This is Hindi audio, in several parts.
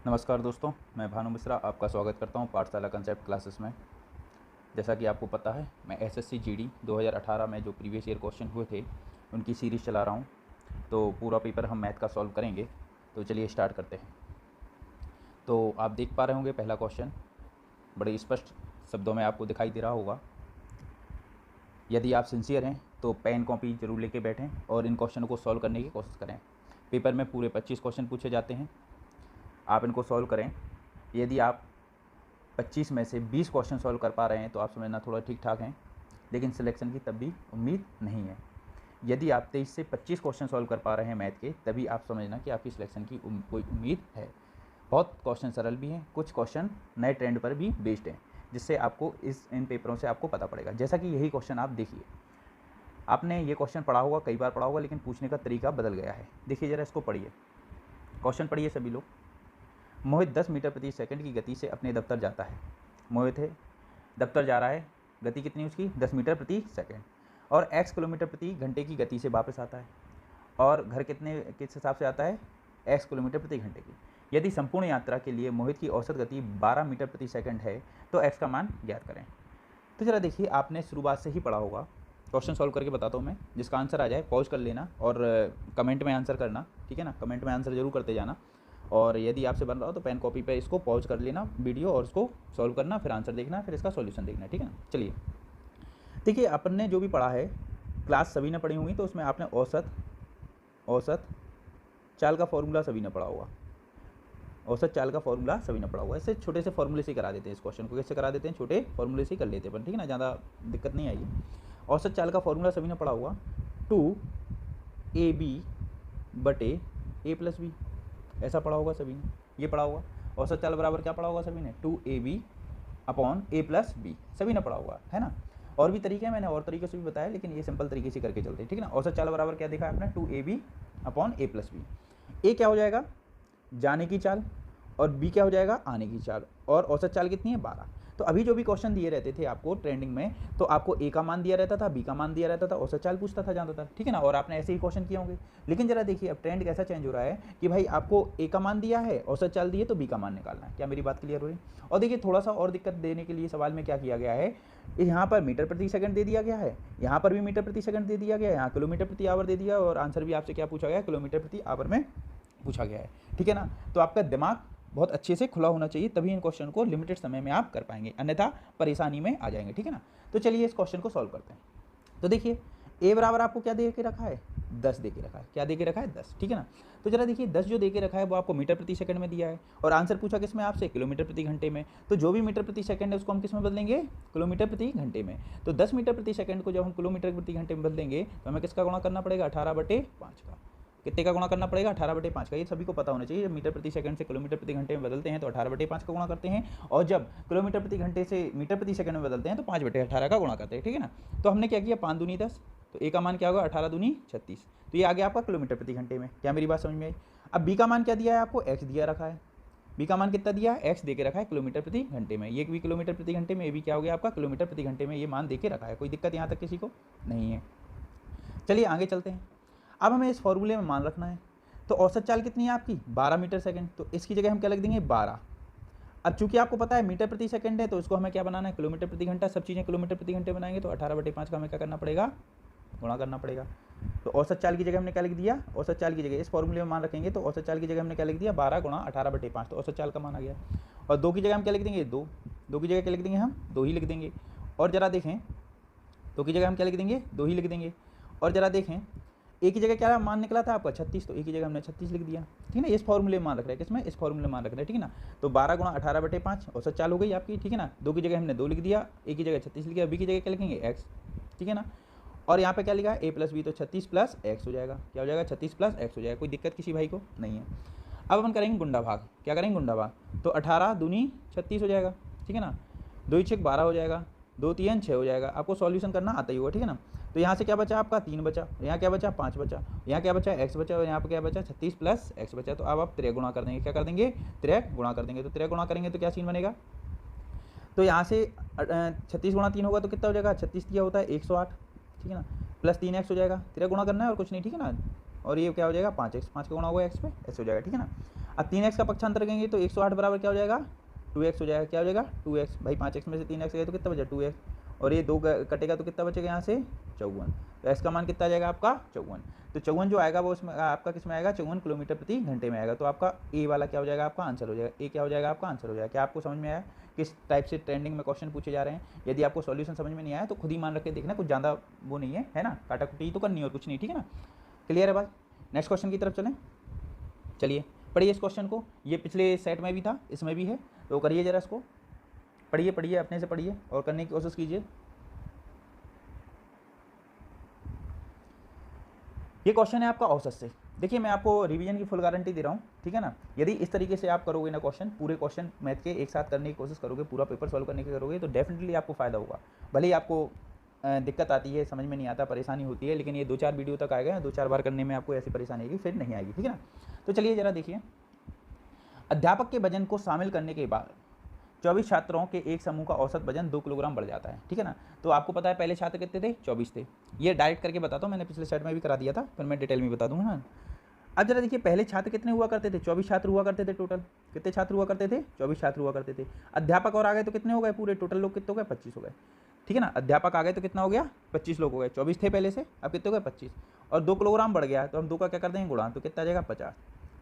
नमस्कार दोस्तों, मैं भानु मिश्रा आपका स्वागत करता हूं पाठशाला कंसेप्ट क्लासेस में। जैसा कि आपको पता है, मैं एसएससी जीडी 2018 में जो प्रीवियस ईयर क्वेश्चन हुए थे उनकी सीरीज़ चला रहा हूं। तो पूरा पेपर हम मैथ का सॉल्व करेंगे। तो चलिए स्टार्ट करते हैं। तो आप देख पा रहे होंगे पहला क्वेश्चन बड़े स्पष्ट शब्दों में आपको दिखाई दे रहा होगा। यदि आप सिंसियर हैं तो पेन कॉपी जरूर लेके बैठें और इन क्वेश्चनों को सॉल्व करने की कोशिश करें। पेपर में पूरे 25 क्वेश्चन पूछे जाते हैं, आप इनको सॉल्व करें। यदि आप 25 में से 20 क्वेश्चन सॉल्व कर पा रहे हैं तो आप समझना थोड़ा ठीक ठाक हैं, लेकिन सिलेक्शन की तब भी उम्मीद नहीं है। यदि आप 23 से 25 क्वेश्चन सॉल्व कर पा रहे हैं मैथ के, तभी आप समझना कि आपकी सिलेक्शन की कोई उम्मीद है। बहुत क्वेश्चन सरल भी हैं, कुछ क्वेश्चन नए ट्रेंड पर भी बेस्ड हैं, जिससे आपको इन पेपरों से आपको पता पड़ेगा। जैसा कि यही क्वेश्चन आप देखिए, आपने ये क्वेश्चन पढ़ा होगा, कई बार पढ़ा होगा, लेकिन पूछने का तरीका बदल गया है। देखिए ज़रा, इसको पढ़िए, क्वेश्चन पढ़िए सभी लोग। मोहित 10 मीटर प्रति सेकंड की गति से अपने दफ्तर जाता है। मोहित है, दफ्तर जा रहा है, गति कितनी उसकी 10 मीटर प्रति सेकंड, और x किलोमीटर प्रति घंटे की गति से वापस आता है, और घर किस हिसाब से आता है, x किलोमीटर प्रति घंटे की। यदि संपूर्ण यात्रा के लिए मोहित की औसत गति 12 मीटर प्रति सेकंड है तो x का मान ज्ञात करें। तो जरा देखिए, आपने शुरुआत से ही पढ़ा होगा। क्वेश्चन सॉल्व करके बताता हूँ मैं, जिसका आंसर आ जाए पॉज कर लेना और कमेंट में आंसर करना, ठीक है ना। कमेंट में आंसर जरूर करते जाना, और यदि आपसे बन रहा हो तो पेन कॉपी पे इसको पॉज कर लेना वीडियो और इसको सॉल्व करना, फिर आंसर देखना, फिर इसका सॉल्यूशन देखना, ठीक है ना। चलिए देखिए, अपन ने जो भी पढ़ा है, क्लास सभी ने पढ़ी होंगी, तो उसमें आपने औसत चाल का फॉर्मूला सभी ने पढ़ा होगा। औसत चाल का फॉर्मूला सभी ने पढ़ा होगा। ऐसे छोटे से फॉर्मूले से करा देते हैं इस क्वेश्चन को। कैसे करा देते हैं, छोटे फॉर्मूले से कर लेते हैं अपन, ठीक है ना, ज़्यादा दिक्कत नहीं आएगी। औसत चाल का फॉर्मूला सभी ने पढ़ा होगा, 2ab बटे a+b, ऐसा पढ़ा होगा सभी ने, ये पढ़ा होगा। औसत चाल बराबर क्या पढ़ा होगा सभी ने, 2ab अपॉन a+b, सभी ने पढ़ा होगा, है ना। और भी तरीके हैं, मैंने और तरीके से भी बताया, लेकिन ये सिंपल तरीके से करके चलते हैं, ठीक है ना। औसत चाल बराबर क्या देखा आपने, 2ab अपॉन a+b। ए क्या हो जाएगा, जाने की चाल, और b क्या हो जाएगा, आने की चाल, और औसत चाल कितनी है, 12। तो अभी जो भी क्वेश्चन दिए रहते थे आपको ट्रेंडिंग में, तो आपको a का मान दिया रहता था, b का मान दिया रहता था, औसत चाल पूछता था ज़्यादातर, ठीक है ना। और आपने ऐसे ही क्वेश्चन किए होंगे। लेकिन जरा देखिए, अब ट्रेंड कैसा चेंज हो रहा है कि भाई आपको a का मान दिया है, औसत चाल दी है, तो b का मान निकालना है। क्या मेरी बात क्लियर हो रही है। और देखिए, थोड़ा सा और दिक्कत देने के लिए सवाल में क्या किया गया है, यहाँ पर मीटर प्रति सेकंड दे दिया गया है, यहाँ पर भी मीटर प्रति सेकंड दे दिया गया है, यहाँ किलोमीटर प्रति आवर दे दिया, और आंसर भी आपसे क्या पूछा गया है, किलोमीटर प्रति आवर में पूछा गया है, ठीक है ना। तो आपका दिमाग बहुत अच्छे से खुला होना चाहिए, तभी इन क्वेश्चन को लिमिटेड समय में आप कर पाएंगे, अन्यथा परेशानी में आ जाएंगे, ठीक है ना। तो चलिए इस क्वेश्चन को सॉल्व करते हैं। तो देखिए, a बराबर आपको क्या दे के रखा है, 10 दे के रखा है। क्या दे के रखा है, 10, ठीक है ना। तो जरा देखिए, 10 जो दे के रखा है वो आपको मीटर प्रति सेकंड में दिया है, और आंसर पूछा किस में आपसे, किलोमीटर प्रति घंटे में। तो जो भी मीटर प्रति सेकंड है उसको हम किस में बदलेंगे, किलोमीटर प्रति घंटे में। तो 10 मीटर प्रति सेकंड को जब हम किलोमीटर प्रति घंटे में बदलेंगे तो हमें किसका गुणा करना पड़ेगा, 18/5 का। कितने का गुणा करना पड़ेगा, 18/5 का। ये सभी को पता होना चाहिए, जब मीटर प्रति सेकंड से किलोमीटर प्रति घंटे में बदलते हैं तो 18/5 का गुणा करते हैं, और जब किलोमीटर प्रति घंटे से मीटर प्रति सेकंड में बदलते हैं तो 5/18 का गुणा करते हैं, ठीक है ना। तो हमने क्या किया, 5 दूनी 10, तो a का मान क्या होगा, 18 दूनी 36, तो ये आ गया आपका किलोमीटर प्रति घंटे में। क्या मेरी बात समझ में आई। अब b का मान क्या दिया है आपको, x दिया रखा है। b का मान कितना दिया है, x दे के रखा है किलोमीटर प्रति घंटे में। ये भी किलोमीटर प्रति घंटे में, ये भी क्या हो गया आपका किलोमीटर प्रति घंटे में, ये मान दे के रखा है। कोई दिक्कत यहाँ तक किसी को नहीं है। चलिए आगे चलते हैं। अब हमें इस फॉर्मूले में मान रखना है। तो औसत चाल कितनी है आपकी, 12 मीटर सेकंड, तो इसकी जगह हम क्या लिख देंगे, 12। अब चूंकि आपको पता है मीटर प्रति सेकंड है, तो इसको हमें क्या बनाना है, किलोमीटर प्रति घंटा। सब चीज़ें किलोमीटर प्रति घंटे बनाएंगे, तो 18/5 का हमें क्या करना पड़ेगा, गुणा करना पड़ेगा। तो औसत चाल की जगह हमने क्या लिख दिया, औसत चाल की जगह इस फॉर्मूले में मान रखेंगे, तो औसत चाल की जगह हमने क्या लिख दिया, 12 गुणा 18/5, तो औसत चाल का मान आ गया। और 2 की जगह हम क्या लिख देंगे, 2 की जगह क्या लिख देंगे, हम 2 ही लिख देंगे। और जरा देखें, 2 की जगह हम क्या लिख देंगे, 2 ही लिख देंगे। और जरा देखें, ए की जगह क्या मान निकला था आपका, 36, तो ए की जगह हमने 36 लिख दिया, ठीक है ना। इस फॉर्मूले में मान रख रहे हैं, किसमें, इस फॉर्मूले में मान रख रहे हैं, ठीक है ना। तो 12 गुणा 18/5 औसत चाल हो गई आपकी, ठीक है ना। 2 की जगह हमने 2 लिख दिया, ए की जगह 36 लिख दिया, बी की जगह क्या लिखेंगे, x, ठीक है ना। और यहाँ पे क्या लिखा है, a+b, तो 36 + x हो जाएगा। क्या हो जाएगा, 36 + x हो जाएगा। कोई दिक्कत किसी भाई को नहीं है। अब अपन करेंगे गुंडा भाग। क्या करेंगे, गुंडा भाग। तो 18 दूनी 36 हो जाएगा, ठीक है ना। 2 × 12 हो जाएगा, 2 × 3 6 हो जाएगा। आपको सॉल्यूशन करना आता ही होगा, ठीक है ना। तो यहाँ से क्या बचा आपका, 3 बचा, यहाँ क्या बचा, 5 बचा, यहाँ क्या बचा, x बचा, और यहाँ पे क्या बचा, 36 + x बचा। तो अब आप 3 गुणा कर देंगे, क्या कर देंगे, 3 गुणा कर देंगे। तो 3 गुणा करेंगे तो क्या सीन बनेगा, तो यहाँ से 36 × 3 होगा तो कितना हो जाएगा, 36 दिया होता है 108, ठीक है ना, प्लस 3x हो जाएगा। 3 गुणा करना है और कुछ नहीं, ठीक है ना। और ये क्या हो जाएगा, 5x, 5 का गुणा होगा x पे, ऐसे हो जाएगा, ठीक है ना। अब 3x का पक्षांतर करेंगे तो 108 बराबर क्या हो जाएगा 2x हो जाएगा। क्या हो जाएगा 2x। भाई 5x में से 3x गया तो कितना बचा 2x, और ये 2 कटेगा तो कितना बचेगा यहाँ से 54। तो x का मान कितना आ जाएगा आपका 54। तो 54 जो आएगा वो उसमें आपका किस में आएगा 54 किलोमीटर प्रति घंटे में आएगा। तो आपका ए वाला क्या हो जाएगा आपका आंसर हो जाएगा। ए क्या हो जाएगा आपका आंसर हो जाएगा। क्या आपको समझ में आया किस टाइप से ट्रेंडिंग में क्वेश्चन पूछे जा रहे हैं? यदि आपको सॉल्यूशन समझ में नहीं आया तो खुद ही मान रख के देखना, कुछ ज़्यादा वो नहीं है ना, काटा कुटी तो करनी और कुछ नहीं, ठीक है ना। क्लियर है बात। नेक्स्ट क्वेश्चन की तरफ चलें। चलिए पढ़िए इस क्वेश्चन को, ये पिछले सेट में भी था इसमें भी है, तो करिए जरा इसको, पढ़िए अपने से पढ़िए और करने की कोशिश कीजिए। ये क्वेश्चन है आपका औसत से। देखिए मैं आपको रिवीजन की फुल गारंटी दे रहा हूँ, ठीक है ना। यदि इस तरीके से आप करोगे ना क्वेश्चन, पूरे क्वेश्चन मैथ के एक साथ करने की कोशिश करोगे, पूरा पेपर सॉल्व करने की करोगे, तो डेफिनेटली आपको फ़ायदा होगा। भले ही आपको दिक्कत आती है, समझ में नहीं आता, परेशानी होती है, लेकिन ये 2-4 वीडियो तक आएगा, 2-4 बार करने में आपको ऐसी परेशानी आएगी, फिर नहीं आएगी, ठीक है ना। तो चलिए ज़रा देखिए, अध्यापक के वजन को शामिल करने के बाद 24 छात्रों के एक समूह का औसत वजन 2 किलोग्राम बढ़ जाता है, ठीक है ना। तो आपको पता है पहले छात्र कितने थे 24 थे। ये डायरेक्ट करके बताता हूँ, मैंने पिछले सेट में भी करा दिया था, फिर मैं डिटेल में बता दूँगा ना। अब जरा देखिए पहले छात्र कितने हुआ करते थे 24 छात्र हुआ करते थे। टोटल कितने छात्र हुआ करते थे 24 छात्र हुआ करते थे। अध्यापक और आ गए तो कितने हो गए पूरे टोटल लोग कितने हो गए 25 हो गए, ठीक है ना। अध्यापक आ गए तो कितना हो गया 25 लोग हो गए। 24 थे पहले से, अब कितने हो गए 25, और 2 किलोग्राम बढ़ गया तो हम 2 का क्या कर देंगे गुणा, तो कितना आ जाएगा 50।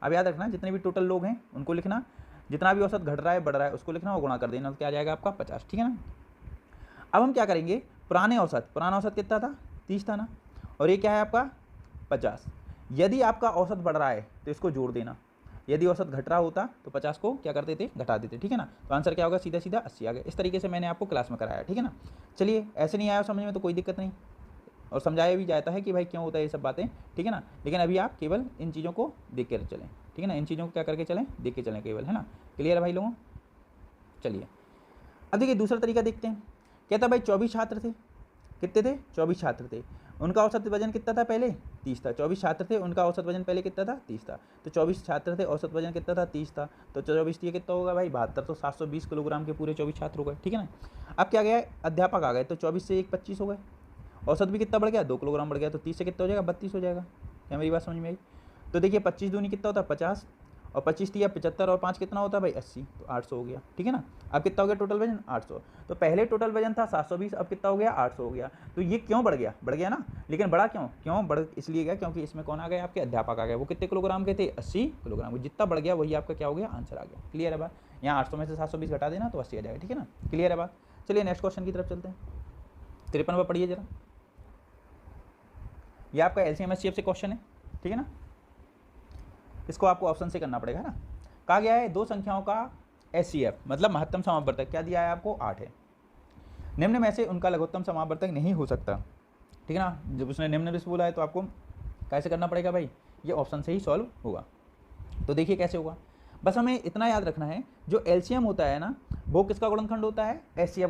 अब याद रखना जितने भी टोटल लोग हैं उनको लिखना, जितना भी औसत घट रहा है बढ़ रहा है उसको लिखना और गुणा कर देना, तो क्या आ जाएगा आपका 50, ठीक है ना। अब हम क्या करेंगे, पुराना औसत कितना था 30 था ना, और ये क्या है आपका 50। यदि आपका औसत बढ़ रहा है तो इसको जोड़ देना, यदि औसत घट रहा होता तो 50 को क्या करते थे घटा देते, ठीक है ना। तो आंसर क्या होगा सीधा सीधा 80 आ गया। इस तरीके से मैंने आपको क्लास में कराया, ठीक है ना। चलिए ऐसे नहीं आया समझ में तो कोई दिक्कत नहीं, और समझाया भी जाता है कि भाई क्यों होता है ये सब बातें, ठीक है ना। लेकिन अभी आप केवल इन चीज़ों को देख कर चलें, ठीक है ना, इन चीज़ों को क्या करके चलें देख के चलें केवल, है ना। क्लियर है भाई लोगों। चलिए अब देखिए दूसरा तरीका देखते हैं। कहता भाई 24 छात्र थे, कितने थे 24 छात्र थे, उनका औसत वजन कितना था पहले 30 था। 24 छात्र थे, उनका औसत वजन पहले कितना था 30 था। तो 24 छात्र थे, औसत वजन कितना था 30 था, तो 24 ये कितना होगा भाई 72, तो 720 किलोग्राम के पूरे 24 छात्र हो गए, ठीक है ना। अब क्या गया अध्यापक आ गए तो 24 से 1 25 हो गए, औसत भी कितना बढ़ गया 2 किलोग्राम बढ़ गया, तो 30 से कितना हो जाएगा 32 हो जाएगा। क्या मेरी बात समझ में आई। तो देखिए 25 दूनी कितना होता है 50, और 25 दिया 75, और 5 कितना होता है भाई 80, तो 800 हो गया, ठीक है ना। अब कितना हो गया टोटल वजन 800। तो पहले टोटल वजन था 720, अब कितना हो गया 800 हो गया। तो ये क्यों बढ़ गया ना, लेकिन बढ़ा क्यों बढ़ इसलिए गया क्योंकि इसमें कौन आ गया आपके अध्यापक आ गए। वो कितने किलोग्राम के थे 80 किलोग्राम, जितना बढ़ गया वही आपका क्या हो गया आंसर आ गया। क्लियर है बात। यहाँ 800 में से 720 घटा देना तो 80 आ जाएगा, ठीक है ना। क्लियर है बात। चलिए नेक्स्ट क्वेश्चन की तरफ चलते हैं। 53 पढ़िए जरा, ये आपका LCM SCF से क्वेश्चन है, ठीक है ना। इसको आपको ऑप्शन से करना पड़ेगा ना। कहा गया है दो संख्याओं का SCF मतलब महत्तम समापवर्तक क्या दिया है आपको 8 है। निम्न में से उनका लघुत्तम समापवर्तक नहीं हो सकता, ठीक है ना। जब उसने निम्न में से बोला है तो आपको कैसे करना पड़ेगा भाई, ये ऑप्शन से ही सॉल्व होगा। तो देखिए कैसे होगा, बस हमें इतना याद रखना है जो LCM होता है ना वो किसका गुणनखंड होता है SCF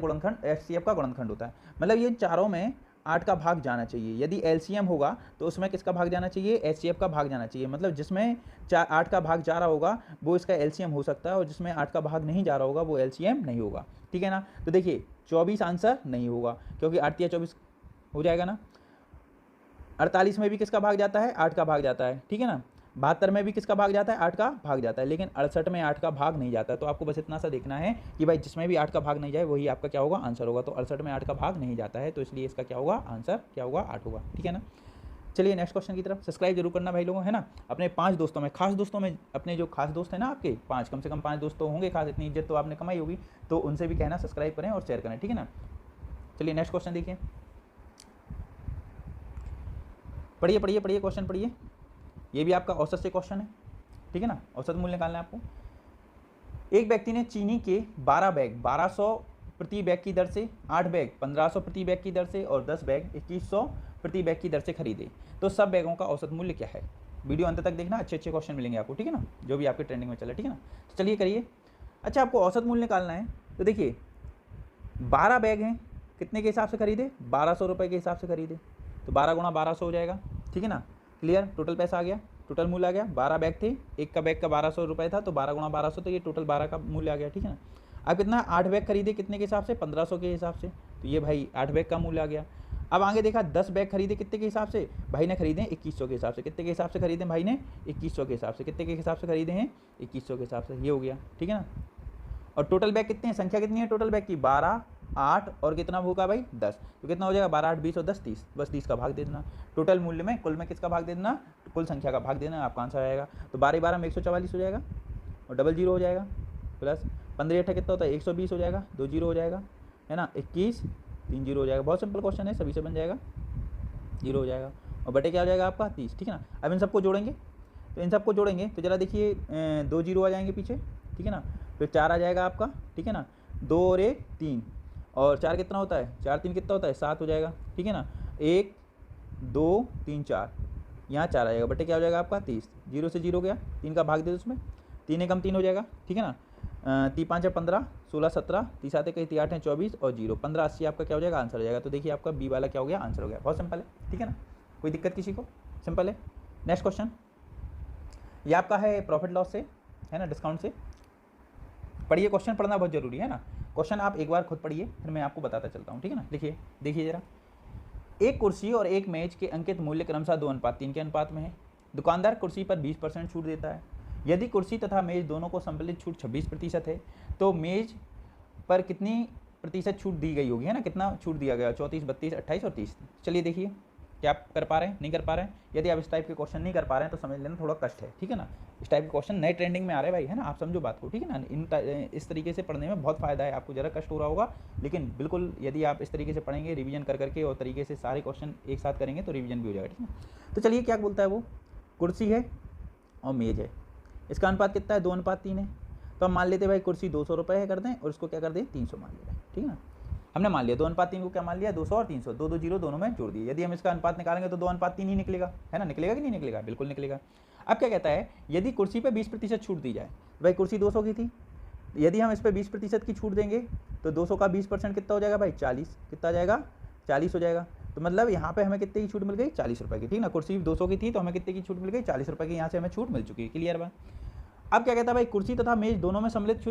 का गुणनखंड होता है। मतलब ये चारों में 8 का भाग जाना चाहिए। यदि LCM होगा तो उसमें किसका भाग जाना चाहिए SCF का भाग जाना चाहिए। मतलब जिसमें 8 का भाग जा रहा होगा वो इसका LCM हो सकता है, और जिसमें 8 का भाग नहीं जा रहा होगा वो LCM नहीं होगा, ठीक है ना। तो देखिए 24 आंसर नहीं होगा क्योंकि 8 या 24 हो जाएगा ना। 48 में भी किसका भाग जाता है 8 का भाग जाता है, ठीक है ना। 72 में भी किसका भाग जाता है 8 का भाग जाता है, लेकिन 68 में 8 का भाग नहीं जाता है। तो आपको बस इतना सा देखना है कि भाई जिसमें भी 8 का भाग नहीं जाए वही आपका क्या होगा आंसर होगा। तो 68 में 8 का भाग नहीं जाता है, तो इसलिए इसका क्या होगा आंसर क्या होगा 8 होगा, ठीक है ना। चलिए नेक्स्ट क्वेश्चन की तरफ। सब्सक्राइब जरूर करना भाई लोगों, है ना। अपने 5 दोस्तों में, खास दोस्तों में, अपने जो खास दोस्त हैं ना आपके 5, कम से कम 5 दोस्त तो होंगे खास, इतनी इज्जत तो आपने कमाई होगी, तो उनसे भी कहना सब्सक्राइब करें और शेयर करें, ठीक है ना। चलिए नेक्स्ट क्वेश्चन देखिए, पढ़िए क्वेश्चन पढ़िए। ये भी आपका औसत से क्वेश्चन है, ठीक है ना। औसत मूल्य निकालना है आपको। एक व्यक्ति ने चीनी के 12 बैग 1200 प्रति बैग की दर से, 8 बैग 1500 प्रति बैग की दर से और 10 बैग 2100 प्रति बैग की दर से खरीदे, तो सब बैगों का औसत मूल्य क्या है। वीडियो अंत तक देखना, अच्छे क्वेश्चन मिलेंगे आपको, ठीक है ना, जो भी आपके ट्रेंडिंग में चले, ठीक है ना। तो चलिए करिए। अच्छा आपको औसत मूल्य निकालना है, तो देखिए 12 बैग हैं, कितने के हिसाब से खरीदे 1200 रुपये के हिसाब से खरीदे, तो 12 गुणा 1200 हो जाएगा, ठीक है ना। क्लियर, टोटल पैसा आ गया, टोटल मूल्य आ गया। 12 बैग थे, एक का बैग का 1200 रुपये था, तो 12 गुणा 1200 तो ये टोटल 12 का मूल्य आ गया, ठीक है ना। अब कितना 8 बैग खरीदे कितने के हिसाब से 1500 के हिसाब से, तो ये भाई 8 बैग का मूल्य आ गया। अब आगे देखा 10 बैग खरीदे कितने के हिसाब से, भाई ने खरीदे 2100 के हिसाब से। कितने के हिसाब से खरीदे भाई ने, 2100 के हिसाब से। कितने के हिसाब से खरीदे हैं, 2100 के हिसाब से। ये हो गया, ठीक है ना। और टोटल बैग कितने हैं, संख्या कितनी है टोटल बैग की, 12, 8 और कितना होगा भाई 10। तो कितना हो जाएगा, 12, 8, 20 और 10, 30। बस 30 का भाग दे देना। टोटल मूल्य में, कुल में किसका भाग दे देना, कुल संख्या का भाग देना, आपका आंसर आएगा। तो 12 12 में 144 हो जाएगा और डबल जीरो हो जाएगा, प्लस 15 8 कितना होता है 120 हो जाएगा, 2 जीरो हो जाएगा, है ना, 21 3 जीरो हो जाएगा। बहुत सिंपल क्वेश्चन है, सभी से बन जाएगा, जीरो हो जाएगा। और बटे क्या हो जाएगा आपका 30, ठीक है ना। अब इन सबको जोड़ेंगे, तो इन सबको जोड़ेंगे तो जरा देखिए 2 जीरो आ जाएंगे पीछे, ठीक है ना। फिर 4 आ जाएगा आपका, ठीक है ना, 2 और 1 3, और 4 कितना होता है, 4 3 कितना होता है 7 हो जाएगा, ठीक है ना। 1 2 3 4, यहाँ 4 आ जाएगा, बटे क्या हो जाएगा आपका 30। जीरो से जीरो गया, 3 का भाग दे दो उसमें, 3 एकम 3 हो जाएगा, ठीक है ना। 3 5 है 15, 16 17, 30 आते कहीं 3 8 है 24 और जीरो 15 80 आपका क्या हो जाएगा, आंसर हो जाएगा। तो देखिए आपका बी वाला क्या हो गया, आंसर हो गया। बहुत सिंपल है, ठीक है ना, कोई दिक्कत किसी को, सिंपल है। नेक्स्ट क्वेश्चन, ये आपका है प्रॉफिट लॉस से, है ना, डिस्काउंट से। पढ़िए, क्वेश्चन पढ़ना बहुत जरूरी है ना। क्वेश्चन आप एक बार खुद पढ़िए, फिर मैं आपको बताता चलता हूँ, ठीक है ना। लिखिए, देखिए जरा, एक कुर्सी और एक मेज के अंकित मूल्य क्रमशः 2:3 के अनुपात में है। दुकानदार कुर्सी पर 20% छूट देता है। यदि कुर्सी तथा मेज दोनों को सम्मिलित छूट 26% है, तो मेज पर कितनी प्रतिशत छूट दी गई होगी, है ना, कितना छूट दिया गया, 34 32 28 और 30। चलिए देखिए, क्या आप कर पा रहे हैं, नहीं कर पा रहे हैं। यदि आप इस टाइप के क्वेश्चन नहीं कर पा रहे हैं तो समझ लेना थोड़ा कष्ट है, ठीक है ना। इस टाइप के क्वेश्चन नए ट्रेंडिंग में आ रहे हैं भाई, है ना, आप समझो बात को, ठीक है ना। इस तरीके से पढ़ने में बहुत फ़ायदा है, आपको ज़रा कष्ट हो रहा होगा, लेकिन बिल्कुल यदि आप इस तरीके से पढ़ेंगे, रिवीजन कर करके और तरीके से सारे क्वेश्चन एक साथ करेंगे तो रिवीजन भी हो जाएगा, ठीक है। तो चलिए क्या बोलता है वो, कुर्सी है और मेज है, इसका अनुपात कितना है, 2:3 है। तो हम मान लेते हैं भाई कुर्सी 200 रुपये है कर दें और इसको क्या कर दें 300 मान ले रहे हैं, ठीक है ना। हमने मान लिया 2:3 को क्या मान लिया, 200 और 300, 2 2 जीरो दोनों में जोड़ दिए। यदि हम इसका अनुपात निकालेंगे तो 2:3 ही निकलेगा, है ना, निकलेगा कि नहीं निकलेगा, बिल्कुल निकलेगा। अब क्या कहता है, यदि कुर्सी पे 20% छूट दी जाए, भाई कुर्सी 200 की थी, यदि हम इस पर 20% की छूट देंगे तो 200 का 20% कितना हो जाएगा भाई 40, कितना आ जाएगा 40 हो जाएगा। तो मतलब यहाँ पे हमें कितने की छूट मिल गई, 40 रुपये की, ठीक ना। कुर्सी 200 की थी तो हमें कितने की छूट मिल गई, 40 रुपये की, यहाँ से हमें छूट मिल चुकी है, क्लियर बा। अब क्या कहता है भाई, कुर्सी तथा मेज दोनों में सम्मिलित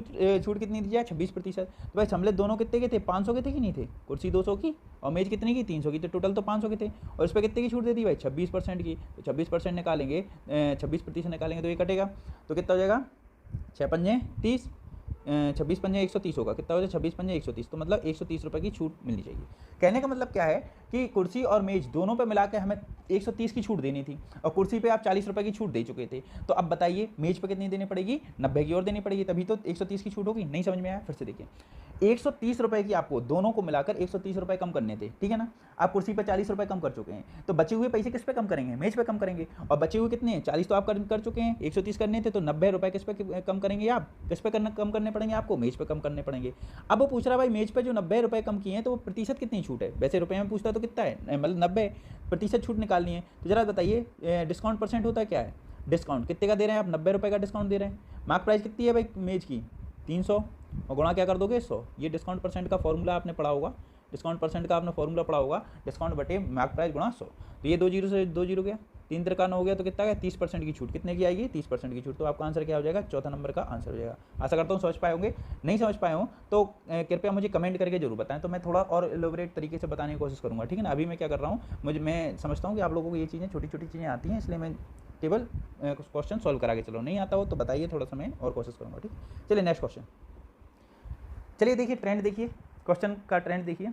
छूट कितनी दी जाए, 26%। तो भाई सम्मिलित दोनों कितने के थे, 500 के थे कि नहीं थे, कुर्सी 200 की और मेज कितनी की 300 की, तो टोटल तो 500 के थे और इस पर कितने की छूट दे दी भाई 26% की। तो 26% निकालेंगे, 26% निकालेंगे तो ये कटेगा, तो कितना हो जाएगा 6 पंजे 30, 26 पंजे 130 होगा, कितना हो जाए 26 पंजे 130, तो मतलब 130 रुपये की छूट मिलनी चाहिए। कहने का मतलब क्या है कि कुर्सी और मेज दोनों पे मिला के हमें 130 की छूट देनी थी और कुर्सी पे आप 40 रुपये की छूट दे चुके थे। तो अब बताइए मेज पे कितनी देनी पड़ेगी, 90 की और देनी पड़ेगी, तभी तो 130 की छूट होगी। नहीं समझ में आया, फिर से देखिए, 130 रुपये की आपको दोनों को मिलाकर 130 रुपये कम करने थे, ठीक है ना। आप कुर्सी पे 40 रुपये कम कर चुके हैं, तो बचे हुए पैसे किस पे कम करेंगे, मेज पे कम करेंगे। और बचे हुए कितने हैं, 40 तो आप कर चुके हैं, 130 करने थे, तो 90 रुपये किस पे कम करेंगे आप, किस पे कम करने पड़ेंगे आपको, मेज पे कम करने पड़ेंगे। अब वो पूछ रहा भाई मेज पे जो 90 रुपये कम किए हैं तो वो प्रतिशत कितनी छूट है, वैसे रुपये में पूछता तो कितना है, मतलब 90% छूट निकालनी है। तो जरा बताइए डिस्काउंट परसेंट होता है क्या है, डिस्काउंट कितने का दे रहे हैं आप, 90 रुपये का डिस्काउंट दे रहे हैं। मार्क प्राइस कितनी है भाई मेज की 300 और गुणा क्या कर दोगे 100। ये डिस्काउंट परसेंट का फॉर्मूला आपने पढ़ा होगा, डिस्काउंट परसेंट का आपने फॉर्मूला पढ़ा होगा, डिस्काउंट बटे मार्क प्राइस गुणा 100। तो ये 2 जीरो से 2 जीरो गया, 3 3 का 9 हो गया, तो कितना गया 30% की छूट, कितने की आएगी 30% की छूट। तो आपका आंसर क्या हो जाएगा, चौथा नंबर का आंसर हो जाएगा। आशा करता हूँ समझ पाए होंगे, नहीं समझ पाए हो तो कृपया मुझे कमेंट करके जरूर बताएं, तो मैं थोड़ा और एलोबरेट तरीके से बताने की कोशिश करूँगा, ठीक है ना। अभी मैं क्या कर रहा हूँ, मैं समझता हूँ कि आप लोगों को ये चीज़ें छोटी छोटी चीज़ें आती हैं, इसलिए मैं केवल क्वेश्चन सॉल्व करा के चलो, नहीं आता हो तो बताइए, थोड़ा सा मैं और कोशिश करूँगा, ठीक। चलिए नेक्स्ट क्वेश्चन, चलिए देखिए ट्रेंड देखिए, क्वेश्चन का ट्रेंड देखिए।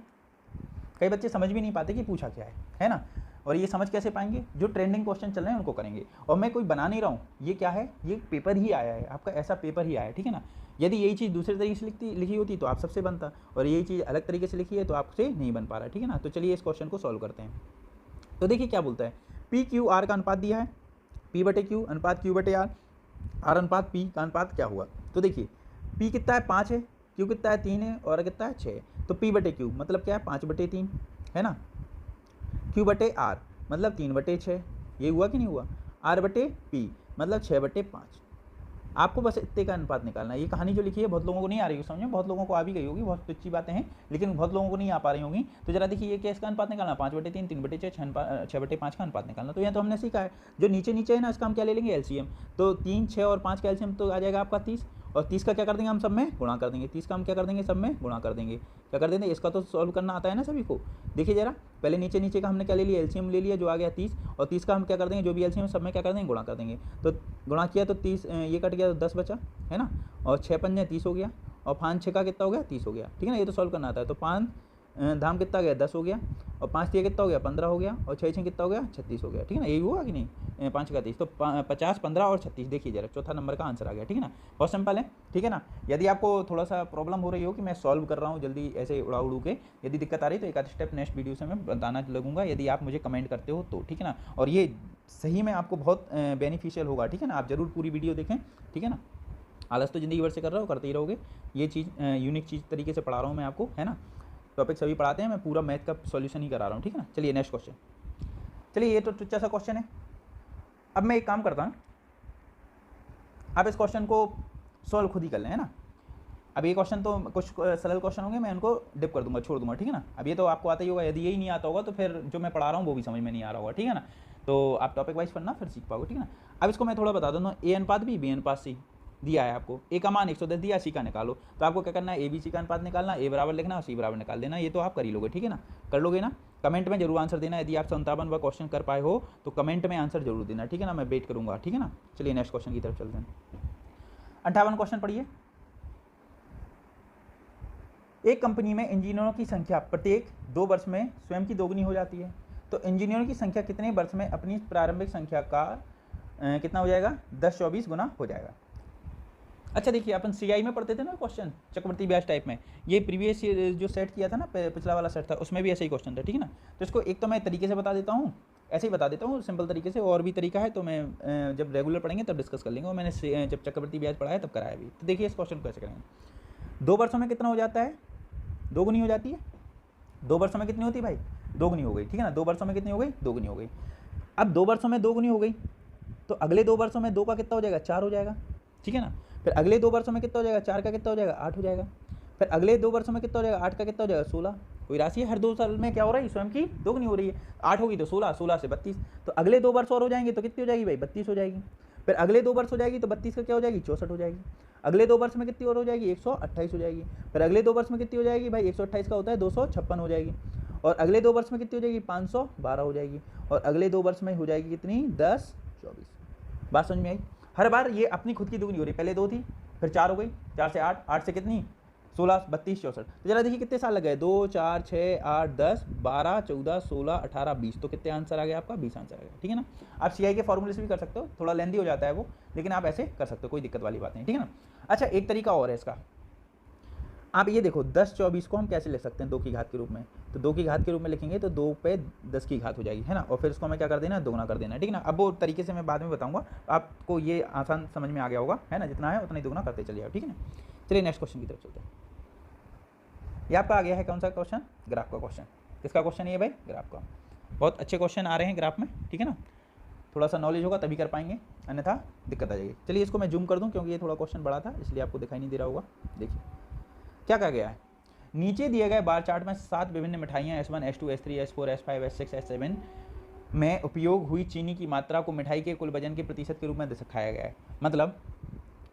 कई बच्चे समझ भी नहीं पाते कि पूछा क्या है ना। और ये समझ कैसे पाएंगे, जो ट्रेंडिंग क्वेश्चन चल रहे हैं उनको करेंगे। और मैं कोई बना नहीं रहा हूँ, ये क्या है, ये पेपर ही आया है आपका, ऐसा पेपर ही आया है, ठीक है ना। यदि यही चीज़ दूसरे तरीके से लिखी होती तो आप सबसे बनता, और यही चीज़ अलग तरीके से लिखी है तो आपसे नहीं बन पा रहा, ठीक है ना। तो चलिए इस क्वेश्चन को सॉल्व करते हैं। तो देखिए क्या बोलता है, PQR का अनुपात दिया है, P/Q अनुपात Q/R, R अनुपात P का अनुपात क्या हुआ। तो देखिए P कितना है 5 है, Q कितना है 3 है और कितना है 6 है। तो P/Q मतलब क्या है 5/3 है ना, Q/R मतलब 3/6, ये हुआ कि नहीं हुआ। R/P मतलब 6/5। आपको बस इतने का अनुपात निकालना है। ये कहानी जो लिखी है बहुत लोगों को नहीं आ रही है समझ में, बहुत लोगों को आ भी गई होगी, बहुत अच्छी बातें हैं, लेकिन बहुत लोगों को नहीं आ पा रही होंगी। तो जरा देखिए ये क्या इसका अनुपात निकालना, 5/3, 3/6, 6/5 का अनुपात निकालना। तो यहाँ तो हमने सीखा है, जो नीचे नीचे है ना इसका हम क्या ले लेंगे एलसीएम। तो 3, 6 और 5 का एलसीएम तो आ जाएगा आपका 30, और 30 का क्या कर देंगे हम सब में गुणा कर देंगे, 30 का हम क्या कर देंगे सब में गुणा कर देंगे, क्या कर देंगे, इसका तो सॉल्व करना आता है ना सभी को। देखिए जरा, पहले नीचे नीचे का हमने क्या ले लिया, एलसीएम ले लिया जो आ गया 30, और 30 का हम क्या कर देंगे, जो भी एलसीएम सब में क्या कर देंगे गुणा कर देंगे। तो गुणा किया तो 30 ये कट गया तो 10 बचा, है ना, और 6 पंजे 30 हो गया, और 5 6 का कितना हो गया 30 हो गया, ठीक है ना, ये तो सॉल्व करना आता है। तो 5 धाम कितना गया 10 हो गया, और 5 3 कितना हो गया 15 हो गया, और 6 6 कितना हो गया 36 हो गया, ठीक है ना, यही हुआ कि नहीं, 5 का 30, तो 50 15 और 36, देखिए जरा चौथा नंबर का आंसर आ गया, ठीक है ना, बहुत सिंपल है, ठीक है ना। यदि आपको थोड़ा सा प्रॉब्लम हो रही हो कि मैं सॉल्व कर रहा हूँ जल्दी ऐसे उड़ा उड़ू के, यदि दिक्कत आ रही तो एक आध स्टेप नेक्स्ट वीडियो से मैं बताना लगूंगा, यदि आप मुझे कमेंट करते हो तो, ठीक है ना। और ये सही में आपको बहुत बेनिफिशियल होगा, ठीक है ना, आप जरूर पूरी वीडियो देखें, ठीक है ना। आलस तो ज़िंदगी भर से कर रहे हो, करते ही रहोगे, ये चीज़ यूनिक चीज़ तरीके से पढ़ा रहा हूँ मैं आपको, है ना। टॉपिक सभी पढ़ाते हैं, मैं पूरा मैथ का सॉल्यूशन ही करा रहा हूँ, ठीक है ना। चलिए नेक्स्ट क्वेश्चन, चलिए ये तो टुच्चा सा क्वेश्चन है। अब मैं एक काम करता हूँ, आप इस क्वेश्चन को सॉल्व खुद ही कर लें, है ना। अब ये क्वेश्चन तो कुछ सरल क्वेश्चन होंगे, मैं उनको डिप कर दूंगा, छोड़ दूंगा, ठीक है ना। अब ये तो आपको आता ही होगा, यदि यही नहीं आता होगा तो फिर जो मैं पढ़ा रहा हूँ वो भी समझ में नहीं आ रहा होगा, ठीक है ना। तो आप टॉपिक वाइज पढ़ना फिर सीख पाओगे, ठीक है ना। अब इसको मैं थोड़ा बता दूँ, ए अनुपात बी, बी अनुपात सी दिया है आपको, ए का मान 110 दिया, सी का निकालो, तो आपको क्या करना है, ए बी सी का अनुपात निकालना, ए बराबर लिखना और सी बराबर निकाल देना, ये तो आप कर ही लोगे, ठीक है ना, कर लोगे ना। कमेंट में जरूर आंसर देना, यदि आप 57वां क्वेश्चन कर पाए हो तो कमेंट में आंसर जरूर देना, ठीक है ना, मैं वेट करूंगा, ठीक है ना। चलिए नेक्स्ट क्वेश्चन की तरफ चलते हैं। 58 क्वेश्चन पढ़िए। एक कंपनी में इंजीनियरों की संख्या प्रत्येक 2 वर्ष में स्वयं की दोगुनी हो जाती है, तो इंजीनियरों की संख्या कितने वर्ष में अपनी प्रारंभिक संख्या का कितना हो जाएगा, 10-24 गुना हो जाएगा। अच्छा देखिए, अपन सीआई में पढ़ते थे ना क्वेश्चन, चक्रवर्ती ब्याज टाइप में, ये प्रीवियस जो सेट किया था ना, पिछला वाला सेट था, उसमें भी ऐसा ही क्वेश्चन था, ठीक है ना। तो इसको एक तो मैं तरीके से बता देता हूँ, ऐसे ही बता देता हूँ सिंपल तरीके से, और भी तरीका है तो मैं जब रेगुलर पढ़ेंगे तब डिस्कस कर लेंगे, और मैंने जब चक्रवर्ती ब्याज पढ़ा है तब कराया भी। तो देखिए इस क्वेश्चन को कैसे करेंगे। 2 वर्षों में कितना हो जाता है, दोगुनी हो जाती है। 2 वर्षों में कितनी होती है भाई, दोगुनी हो गई, ठीक है ना। 2 वर्षों में कितनी हो गई, दोगुनी हो गई। अब 2 वर्षों में दोगुनी हो गई तो अगले 2 वर्षों में 2 का कितना हो जाएगा, 4 हो जाएगा, ठीक है ना। फिर अगले 2 वर्षों में कितना हो जाएगा, 4 का कितना हो जाएगा, 8 हो जाएगा। फिर अगले 2 वर्षों में कितना हो जाएगा, 8 का कितना हो जाएगा, 16। कोई राशि है हर 2 साल में क्या हो रहा है, स्वयं की दोगुनी हो रही है। 8 होगी तो 16, 16 से 32, तो अगले 2 वर्ष और हो जाएंगे तो कितनी हो जाएगी भाई, 32 हो जाएगी। फिर अगले 2 वर्ष हो जाएगी तो 32 का क्या हो जाएगी, 64 हो जाएगी। अगले 2 वर्ष में कितनी और हो जाएगी, 128 हो जाएगी। फिर अगले 2 वर्ष में कितनी हो जाएगी भाई, 128 का होता है 256 हो जाएगी। और अगले 2 वर्ष में कितनी हो जाएगी, 512 हो जाएगी। और अगले 2 वर्ष में हो जाएगी कितनी, 10 24। बात समझ में आई। हर बार ये अपनी खुद की दोगुनी हो रही, पहले 2 थी फिर 4 हो गई, 4 से 8, 8 से कितनी 16, 32, 64। तो जरा देखिए कितने साल लग गए, 2 4 6 8 10 12 14 16 18 20, तो कितने आंसर आ गया आपका, 20 आंसर आ गया, ठीक है ना। आप सीआई के फॉर्मूले से भी कर सकते हो, थोड़ा लेंदी हो जाता है वो, लेकिन आप ऐसे कर सकते हो, कोई दिक्कत वाली बात नहीं, ठीक है ना। अच्छा एक तरीका और है इसका, आप ये देखो 10 24 को हम कैसे लिख सकते हैं, 2 की घात के रूप में। तो 2 की घात के रूप में लिखेंगे तो 2 पे 10 की घात हो जाएगी, है ना, और फिर उसको हमें क्या कर देना, दोगुना कर देना, ठीक है ना। अब वो तरीके से मैं बाद में बताऊंगा, आपको ये आसान समझ में आ गया होगा, है ना, जितना है उतना ही दोगुना करते चलिए, ठीक है ना। चलिए नेक्स्ट क्वेश्चन की तरफ चलते हैं। ये आपका आ गया है कौन सा क्वेश्चन, ग्राफ का क्वेश्चन। किसका क्वेश्चन है भाई, ग्राफ का। बहुत अच्छे क्वेश्चन आ रहे हैं ग्राफ में, ठीक है ना, थोड़ा सा नॉलेज होगा तभी कर पाएंगे, अन्यथा दिक्कत आ जाएगी। चलिए इसको मैं जूम कर दूं क्योंकि ये थोड़ा क्वेश्चन बड़ा था इसलिए आपको दिखाई नहीं दे रहा होगा। देखिए क्या कहा गया है, नीचे दिए गए बार चार्ट में 7 विभिन्न मिठाइयाँ S1 S2 S3 S4 S5 S6 S7 में उपयोग हुई चीनी की मात्रा को मिठाई के कुल वजन के प्रतिशत के रूप में दिखाया गया है। मतलब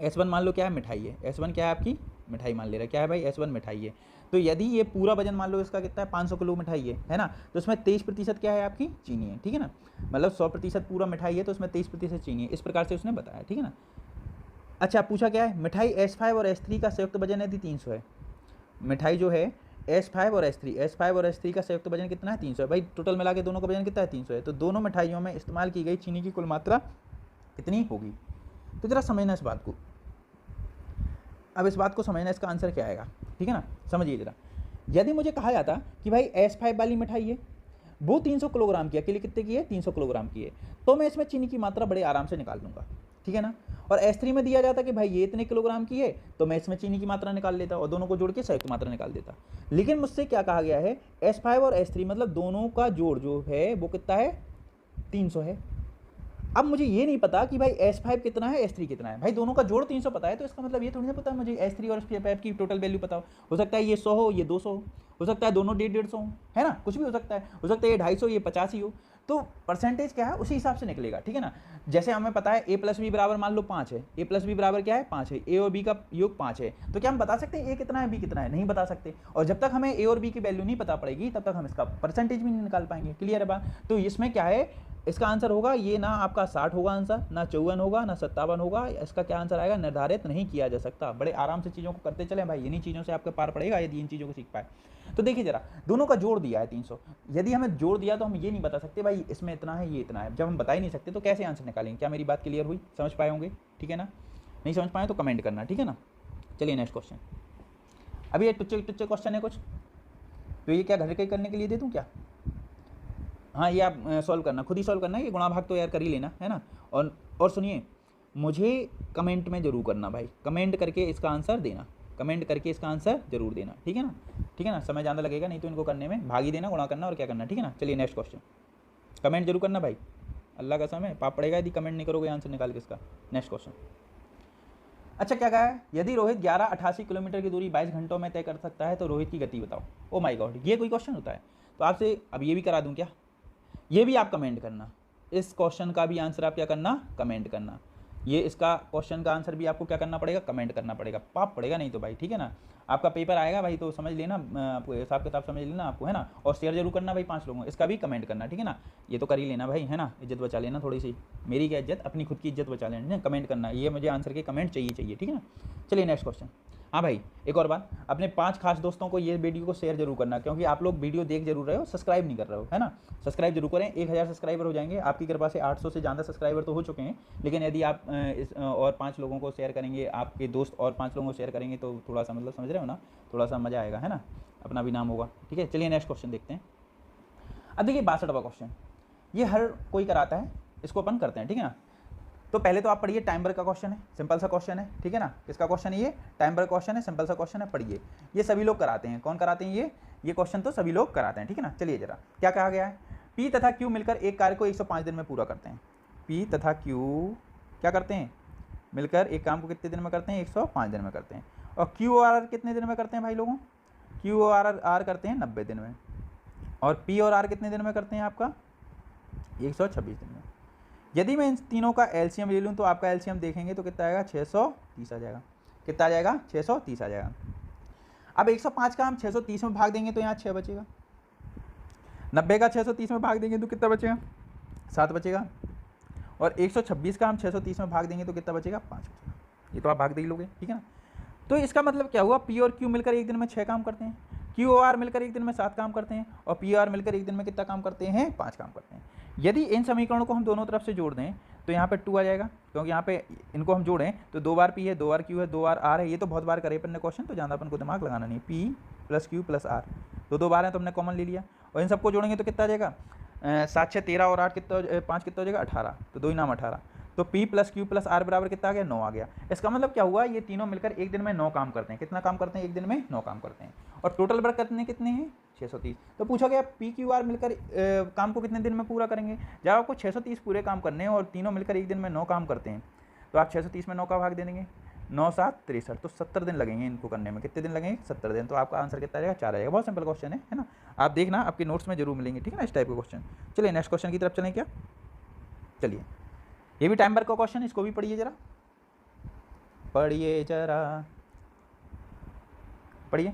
S1 मान लो क्या है, मिठाई है, S1 क्या है आपकी मिठाई मान ले रहा है, क्या है भाई, S1 मिठाई है। तो यदि ये पूरा वजन मान लो इसका कितना है, 500 किलो मिठाई है ना, तो उसमें 23% क्या है आपकी चीनी है, ठीक है ना। मतलब 100% पूरा मिठाई है तो उसमें 23% चीनी है, इस प्रकार से उसने बताया, ठीक है ना। अच्छा पूछा क्या है, मिठाई S5 और S3 का संयुक्त वजन यदि 300 है, मिठाई जो है S5 और S3 का संयुक्त वजन कितना है, 300 है। भाई टोटल मिला के दोनों का वजन कितना है, 300 है। तो दोनों मिठाइयों में इस्तेमाल की गई चीनी की कुल मात्रा कितनी होगी। तो जरा समझना इस बात को, अब इस बात को समझना, इसका आंसर क्या आएगा, ठीक है ना। समझिए जरा, यदि मुझे कहा जाता कि भाई S5 वाली मिठाई है वो 300 किलोग्राम की, अकेले कितने की है, 300 किलोग्राम की है, तो मैं इसमें चीनी की मात्रा बड़े आराम से निकाल लूँगा, ठीक है ना। और S3 में दिया जाता कि भाई ये इतने किलोग्राम की है तो मैं इसमें चीनी की मात्रा निकाल लेता और दोनों को जोड़ के संयुक्त मात्रा निकाल देता। लेकिन मुझसे क्या कहा गया है, S5 और S3 मतलब दोनों का जोड़ जो है वो कितना है, 300 है। अब मुझे ये नहीं पता कि भाई S5 कितना है S3 कितना है, भाई दोनों का जोड़ 300 पता है, तो इसका मतलब ये थोड़ी ना पता है मुझे S3 और S5 की टोटल वैल्यू पता हो सकता है ये 100 हो, ये 200 हो सकता है दोनों 150-150 हो, है ना, कुछ भी हो सकता है ये 250 ये 85 हो। तो परसेंटेज क्या है उसी हिसाब से निकलेगा, ठीक है ना। जैसे हमें पता है a प्लस बी बराबर मान लो 5 है, a प्लस बी बराबर क्या है 5 है, a और b का योग 5 है, तो क्या हम बता सकते हैं a कितना है b कितना है, नहीं बता सकते। और जब तक हमें a और b की वैल्यू नहीं पता पड़ेगी तब तक हम इसका परसेंटेज भी नहीं निकाल पाएंगे। क्लियर है बात। तो इसमें क्या है, इसका आंसर होगा ये, ना आपका 60 होगा आंसर, ना 54 होगा, ना 57 होगा। इसका क्या आंसर आएगा, निर्धारित नहीं किया जा सकता। बड़े आराम से चीज़ों को करते चलें भाई, इन्हीं चीज़ों से आपके पार पड़ेगा यदि इन चीज़ों को सीख पाए। तो देखिए जरा, दोनों का जोड़ दिया है 300, यदि हमें जोड़ दिया तो हम ये नहीं बता सकते भाई इसमें इतना है ये इतना है। जब हम बता ही नहीं सकते तो कैसे आंसर निकालेंगे। क्या मेरी बात क्लियर हुई, समझ पाए होंगे, ठीक है ना। नहीं समझ पाए तो कमेंट करना, ठीक है ना। चलिए नेक्स्ट क्वेश्चन। अभी ये टुच्चे टुच्चे क्वेश्चन है कुछ, तो ये क्या घर के करने के लिए दे दूँ क्या। हाँ ये आप सॉल्व करना, खुद ही सॉल्व करना है, ये गुणा भाग तो यार कर ही लेना है ना। और सुनिए, मुझे कमेंट में जरूर करना भाई, कमेंट करके इसका आंसर देना, कमेंट करके इसका आंसर जरूर देना, ठीक है ना। ठीक है ना, समय ज़्यादा लगेगा नहीं तो इनको करने में, भाग ही देना, गुणा करना और क्या करना, ठीक है ना। चलिए नेक्स्ट क्वेश्चन, कमेंट जरूर करना भाई, अल्लाह का समय पाप पड़ेगा यदि कमेंट नहीं करोगे आंसर निकाल के इसका। नेक्स्ट क्वेश्चन, अच्छा क्या कहा है, यदि रोहित 1188 किलोमीटर की दूरी 22 घंटों में तय कर सकता है तो रोहित की गति बताओ। ओ माय गॉड, ये कोई क्वेश्चन होता है। तो आपसे अब ये भी करा दूं क्या, ये भी आप कमेंट करना, इस क्वेश्चन का भी आंसर आप क्या करना, कमेंट करना। ये इसका क्वेश्चन का आंसर भी आपको क्या करना पड़ेगा, कमेंट करना पड़ेगा, पाप पड़ेगा नहीं तो भाई, ठीक है ना। आपका पेपर आएगा भाई तो समझ लेना, आपको हिसाब किताब समझ लेना आपको, है ना। और शेयर जरूर करना भाई 5 लोगों, इसका भी कमेंट करना, ठीक है ना। ये तो कर ही लेना भाई, है ना, इज्जत बचा लेना थोड़ी सी, मेरी क्या इज्जत, अपनी खुद की इज्जत बचा लेना, कमेंट करना, ये मुझे आंसर के कमेंट चाहिए, ठीक है ना। चलिए नेक्स्ट क्वेश्चन। हाँ भाई एक और बात, अपने 5 खास दोस्तों को ये वीडियो को शेयर जरूर करना, क्योंकि आप लोग वीडियो देख जरूर रहे हो, सब्सक्राइब नहीं कर रहे हो, है ना। सब्सक्राइब जरूर करें, 1000 सब्सक्राइबर हो जाएंगे आपकी कृपा से। 800 से ज़्यादा सब्सक्राइबर तो हो चुके हैं, लेकिन यदि आप और 5 लोगों को शेयर करेंगे, आपके दोस्त और 5 लोगों को शेयर करेंगे तो थोड़ा सा मतलब समझ रहे हो ना, थोड़ा सा मज़ा आएगा, है ना, अपना भी नाम होगा, ठीक है। चलिए नेक्स्ट क्वेश्चन देखते हैं। अब देखिए 62वां क्वेश्चन, ये हर कोई कराता है, इसको अपन करते हैं, ठीक है ना। तो पहले तो आप पढ़िए, टाइम वर्क का क्वेश्चन है, सिंपल सा क्वेश्चन है, ठीक है ना। किसका क्वेश्चन है ये, टाइम वर्क क्वेश्चन है, सिंपल सा क्वेश्चन है, पढ़िए। ये सभी लोग कराते हैं, कौन कराते हैं ये क्वेश्चन तो सभी लोग कराते हैं, ठीक है ना। चलिए जरा क्या कहा गया है, पी तथा क्यू मिलकर एक कार्य को 105 दिन में पूरा करते हैं। पी तथा क्यू क्या करते हैं, मिलकर एक काम को कितने दिन में करते हैं, 105 दिन में करते हैं। और क्यू और आर कितने दिन में करते हैं भाई लोगों, क्यू और आर करते हैं 90 दिन में, और पी और आर कितने दिन में करते हैं आपका, 126 दिन में। यदि मैं इन तीनों का एलसीएम ले लूँ तो आपका एलसीएम देखेंगे तो कितना आएगा, 630 आ जाएगा। कितना आ जाएगा, 630 आ जाएगा। अब 105 का हम 630 में भाग देंगे तो यहाँ 6 बचेगा, 90 का 630 में भाग देंगे तो कितना बचेगा, 7 बचेगा, और 126 का हम 630 में भाग देंगे तो कितना बचेगा, 5 बचेगा। ये तो आप भाग दे ही लोगे, ठीक है ना। तो इसका मतलब क्या हुआ, पी और क्यू मिलकर एक दिन में 6 काम करते हैं, क्यू और आर मिलकर एक दिन में 7 काम करते हैं, और पी आर मिलकर एक दिन में कितना काम करते हैं, 5 काम करते हैं। यदि इन समीकरणों को हम दोनों तरफ से जोड़ दें तो यहाँ पे 2 आ जाएगा, क्योंकि यहाँ पे इनको हम जोड़ें तो 2 बार पी है, 2 बार क्यू है, 2 बार आर है। ये तो बहुत बार करे अपन ने क्वेश्चन, तो ज़्यादा अपन को दिमाग लगाना नहीं। P plus Q plus R, तो 2 बार है तो हमने कॉमन ले लिया, और इन सबको जोड़ेंगे तो कितना आ जाएगा, 7 6 13 और 8 कितना, 5 कितना हो जाएगा, 18, तो 2 नाम 18। तो P plus Q plus R बराबर कितना आ गया, 9 आ गया। इसका मतलब क्या हुआ, ये तीनों मिलकर एक दिन में 9 काम करते हैं। कितना काम करते हैं, एक दिन में 9 काम करते हैं। और टोटल वर्क कितने हैं, 630। तो पूछा गया पी क्यू आर मिलकर काम को कितने दिन में पूरा करेंगे। जब आपको 630 पूरे काम करने हैं और तीनों मिलकर एक दिन में 9 काम करते हैं, तो आप 630 में 9 का भाग दे देंगे, 9 7 63, तो 70 दिन लगेंगे इनको करने में। कितने दिन लगेंगे, 70 दिन। तो आपका आंसर कितना आ जाएगा, 4 आ जाएगा। बहुत सिंपल क्वेश्चन है ना। आप देखना आपके नोट्स में जरूर मिलेंगे, ठीक है ना, इस टाइप के क्वेश्चन। चलिए नेक्स्ट क्वेश्चन की तरफ चलें क्या, चलिए ये भी टाइम वर्क का क्वेश्चन है, इसको भी पढ़िए जरा, पढ़िए जरा, पढ़िए।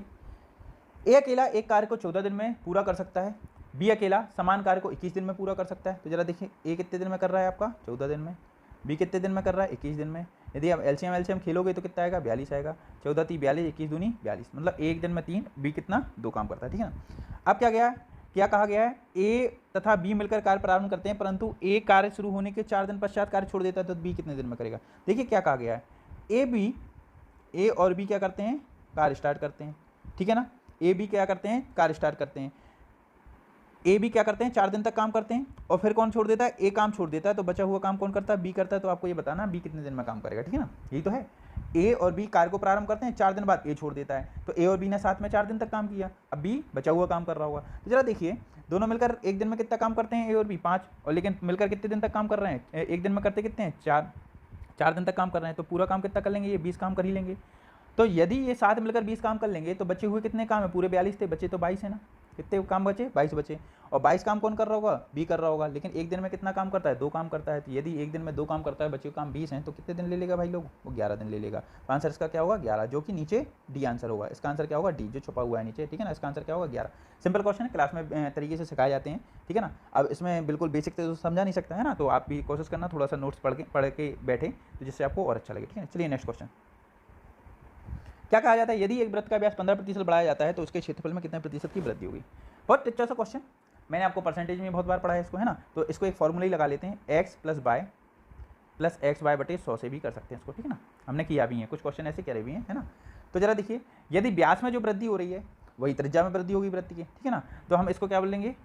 ए अकेला एक कार्य को 14 दिन में पूरा कर सकता है, बी अकेला समान कार्य को 21 दिन में पूरा कर सकता है। तो जरा देखिए, ए कितने दिन में कर रहा है आपका, 14 दिन में, बी कितने दिन में कर रहा है, 21 दिन में। यदि आप एलसीएम खेलोगे तो कितना आएगा, 42 आएगा। 14 3 42, 21 दूनी 42, मतलब एक दिन में 3, बी कितना 2 काम करता है, ठीक है ना। अब क्या कहा गया है, ए तथा बी मिलकर कार्य प्रारंभ करते हैं, परंतु ए कार्य शुरू होने के 4 दिन पश्चात कार्य छोड़ देता है, तो बी कितने दिन में करेगा। देखिए क्या कहा गया है, ए और बी क्या करते हैं, कार्य स्टार्ट करते हैं, ठीक है ना। ए बी क्या करते हैं, कार्य स्टार्ट करते हैं। ए बी क्या करते हैं, 4 दिन तक काम करते हैं, और फिर कौन छोड़ देता है, ए काम छोड़ देता है, तो बचा हुआ काम कौन करता है, बी करता है। तो आपको ये बताना बी कितने दिन में काम करेगा, ठीक है ना, यही तो है। ए और बी कार्य को प्रारंभ करते हैं, 4 दिन बाद ए छोड़ देता है, तो ए और बी ने साथ में 4 दिन तक काम किया, अब बी बचा हुआ काम कर रहा होगा। तो जरा देखिए, दोनों मिलकर एक दिन में कितना काम करते हैं, ए और बी 5, और लेकिन मिलकर कितने दिन तक काम कर रहे हैं, एक दिन में करते कितने हैं, 4 दिन तक काम कर रहे हैं, तो पूरा काम कितना कर लेंगे, ये 20 काम कर ही लेंगे। तो यदि ये साथ मिलकर 20 काम कर लेंगे तो बचे हुए कितने काम है, पूरे 42 थे, बचे तो 22 है ना, कितने काम बचे, 22 बचे। और 22 काम कौन कर रहा होगा, बी कर रहा होगा। लेकिन एक दिन में कितना काम करता है, 2 काम करता है। तो यदि एक दिन में 2 काम करता है, बचे काम 20 हैं, तो कितने दिन ले लेगा भाई लोग, वो 11 दिन ले लेगा। तो आंसर इसका क्या होगा, 11, जो कि नीचे डी आंसर होगा। इसका आंसर क्या होगा, डी, जो छुपा हुआ है नीचे, ठीक है ना। इसका आंसर क्या होगा, 11। सिंपल क्वेश्चन है, क्लास में तरीके से सिखाए जाते हैं, ठीक है ना। अब इसमें बिल्कुल बेसिक तो समझा नहीं सकता है ना, तो आप भी कोशिश करना थोड़ा सा नोट्स पढ़ के बैठे, तो जिससे आपको और अच्छा लगे, ठीक है। चलिए नेक्स्ट क्वेश्चन क्या कहा जाता है, यदि एक वृत्त का व्यास 15% बढ़ाया जाता है तो उसके क्षेत्रफल में कितने प्रतिशत की वृद्धि होगी। बहुत अच्छा सा क्वेश्चन, मैंने आपको परसेंटेज में बहुत बार पढ़ा है इसको, है ना। तो इसको एक फॉर्मूला ही लगा लेते हैं, x + y + x/y बटे 100 से भी कर सकते हैं इसको, ठीक है ना। हमने किया भी है, कुछ क्वेश्चन ऐसे करे भी हैं, है ना। तो जरा देखिए, यदि व्यास में जो वृद्धि हो रही है वही त्रिज्या में वृद्धि होगी वृत्त की, ठीक है ना। तो हम इसको क्या बोल लेंगे,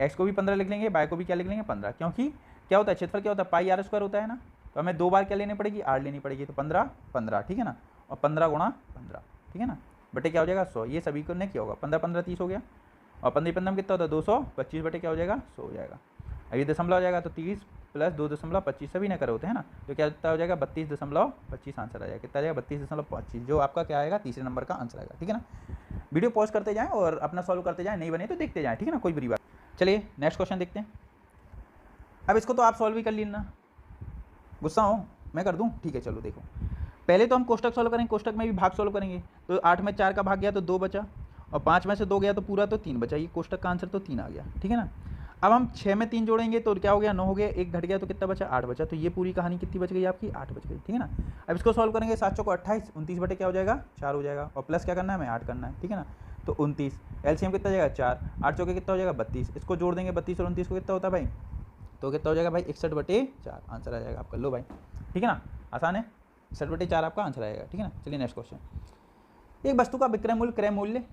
x को भी 15 लिख लेंगे, y को भी क्या लिख लेंगे, 15, क्योंकि क्या होता है, क्षेत्रफल क्या होता है, πr² होता है ना। तो हमें 2 बार क्या लेनी पड़ेगी, r लेनी पड़ेगी। तो 15 15, ठीक है ना, और 15 × 15, ठीक है ना, बटे क्या हो जाएगा 100। ये सभी को ने क्या होगा, 15 15 30 हो गया, और 15 15 में कितना होता है 225 बटे क्या हो जाएगा 100 हो जाएगा। अब ये दशमलव हो जाएगा, तो 30 + 2.25 सभी न करे होते हैं ना, तो क्या हो जाएगा 32.25 आंसर आ जाएगा। कितना आ जाएगा 32.25, जो आपका क्या आएगा, तीसरे नंबर का आंसर आएगा, ठीक है ना। वीडियो पॉज करते जाएं और अपना सॉल्व करते जाएं, नहीं बने तो देखते जाएं, ठीक है ना, कोई बुरी बात। चलिए नेक्स्ट क्वेश्चन देखते हैं। अब इसको तो आप सॉल्व ही कर लेना, गुस्सा हो मैं कर दूं, ठीक है। चलो देखो, पहले तो हम कोष्टक सॉल्व करेंगे, कोष्टक में भी भाग सॉल्व करेंगे। तो 8 में 4 का भाग गया तो 2 बचा, और 5 में से 2 गया तो पूरा, तो 3 बचा। ये कोष्टक का आंसर तो 3 आ गया, ठीक है ना। अब हम 6 में 3 जोड़ेंगे तो क्या हो गया, 9 हो गया, 1 घट गया तो कितना बचा, 8 बचा। तो ये पूरी कहानी कितनी बच गई आपकी, 8 बच गई, ठीक है ना। अब इसको सॉल्व करेंगे, 7 चौको 28, 29 बटे क्या हो जाएगा 4 हो जाएगा, और प्लस क्या करना है हमें 8 करना है, ठीक है ना। तो 29, एलसीएम कितना जाएगा 4, 8 चौके कितना हो जाएगा 32, इसको जोड़ देंगे 32 और 29 को कितना होता है भाई, तो कितना हो जाएगा भाई 61/4 आंसर आ जाएगा आपका। लो भाई, ठीक है ना, आसान है, 61/4 आपका आंसर आएगा, ठीक है ना। चलिए नेक्स्ट क्वेश्चन। एक वस्तु का विक्रय मूल्य, क्रय मूल्य,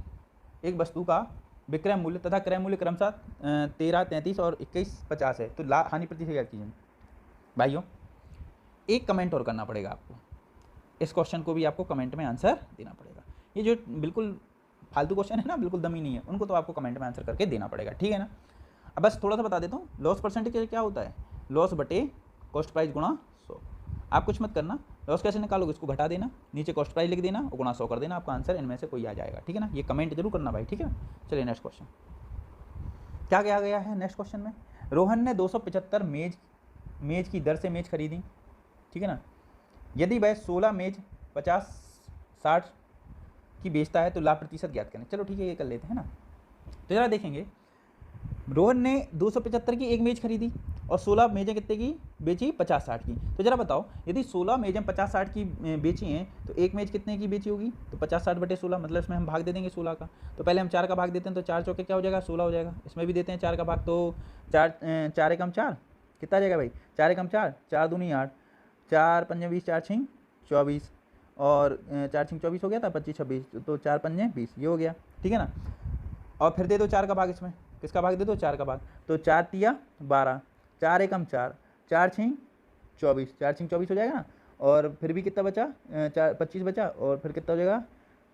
एक वस्तु का विक्रय मूल्य तथा क्रय मूल्य क्रमशः 13, 33 और 21, 50 है। तो हानि प्रतिशत याद कीजिए भाइयों। एक कमेंट और करना पड़ेगा आपको, इस क्वेश्चन को भी आपको कमेंट में आंसर देना पड़ेगा। ये जो बिल्कुल फालतू क्वेश्चन है ना, बिल्कुल दमी नहीं है, उनको तो आपको कमेंट में आंसर करके देना पड़ेगा, ठीक है ना। अब बस थोड़ा सा बता देता हूँ, लॉस परसेंटेज क्या होता है, लॉस बटे कॉस्ट प्राइस गुणा 100। आप कुछ मत करना, लॉस कैसे निकालोगे, इसको घटा देना, नीचे कॉस्ट प्राइस लिख देना और गुणा 100 कर देना, आपका आंसर इनमें से कोई आ जाएगा, ठीक है ना। ये कमेंट जरूर करना भाई, ठीक है ना। चलिए नेक्स्ट क्वेश्चन क्या क्या गया है नेक्स्ट क्वेश्चन में। रोहन ने 275 मेज की दर से मेज खरीदी, ठीक है ना। यदि वह 16 मेज 50-60 की बेचता है तो लाभ प्रतिशत ज्ञात करें। चलो ठीक है, ये कर लेते हैं ना। तो जरा देखेंगे, रोहन ने 275 की एक मेज खरीदी और 16 मेजें कितने की बेची, 50-60 की। तो जरा बताओ, यदि 16 मेजें 50-60 की बेची हैं तो एक मेज कितने की बेची होगी, तो 50-60 बटे 16, मतलब इसमें हम भाग दे देंगे 16 का। तो पहले हम 4 का भाग देते हैं, तो 4 चौके क्या हो जाएगा 16 हो जाएगा। इसमें भी देते हैं 4 का भाग, तो 4 एकम 4 कितना आ जाएगा भाई, 4 एकम 4, 4 दूनी 8, 4 पंजे 20, 4 छिंग 24, और 4 छिंग 24 हो गया था, 25 26, तो 4 पंजे 20, ये हो गया, ठीक है ना। और फिर दे दो 4 का भाग, इसमें किसका भाग दे दो 4 का भाग, तो 4 तिया 12, 4 एकम 4, 4 छिंग 24, 4 छिंग 24 हो जाएगा ना। और फिर भी कितना बचा, 25 बचा, और फिर कितना हो जाएगा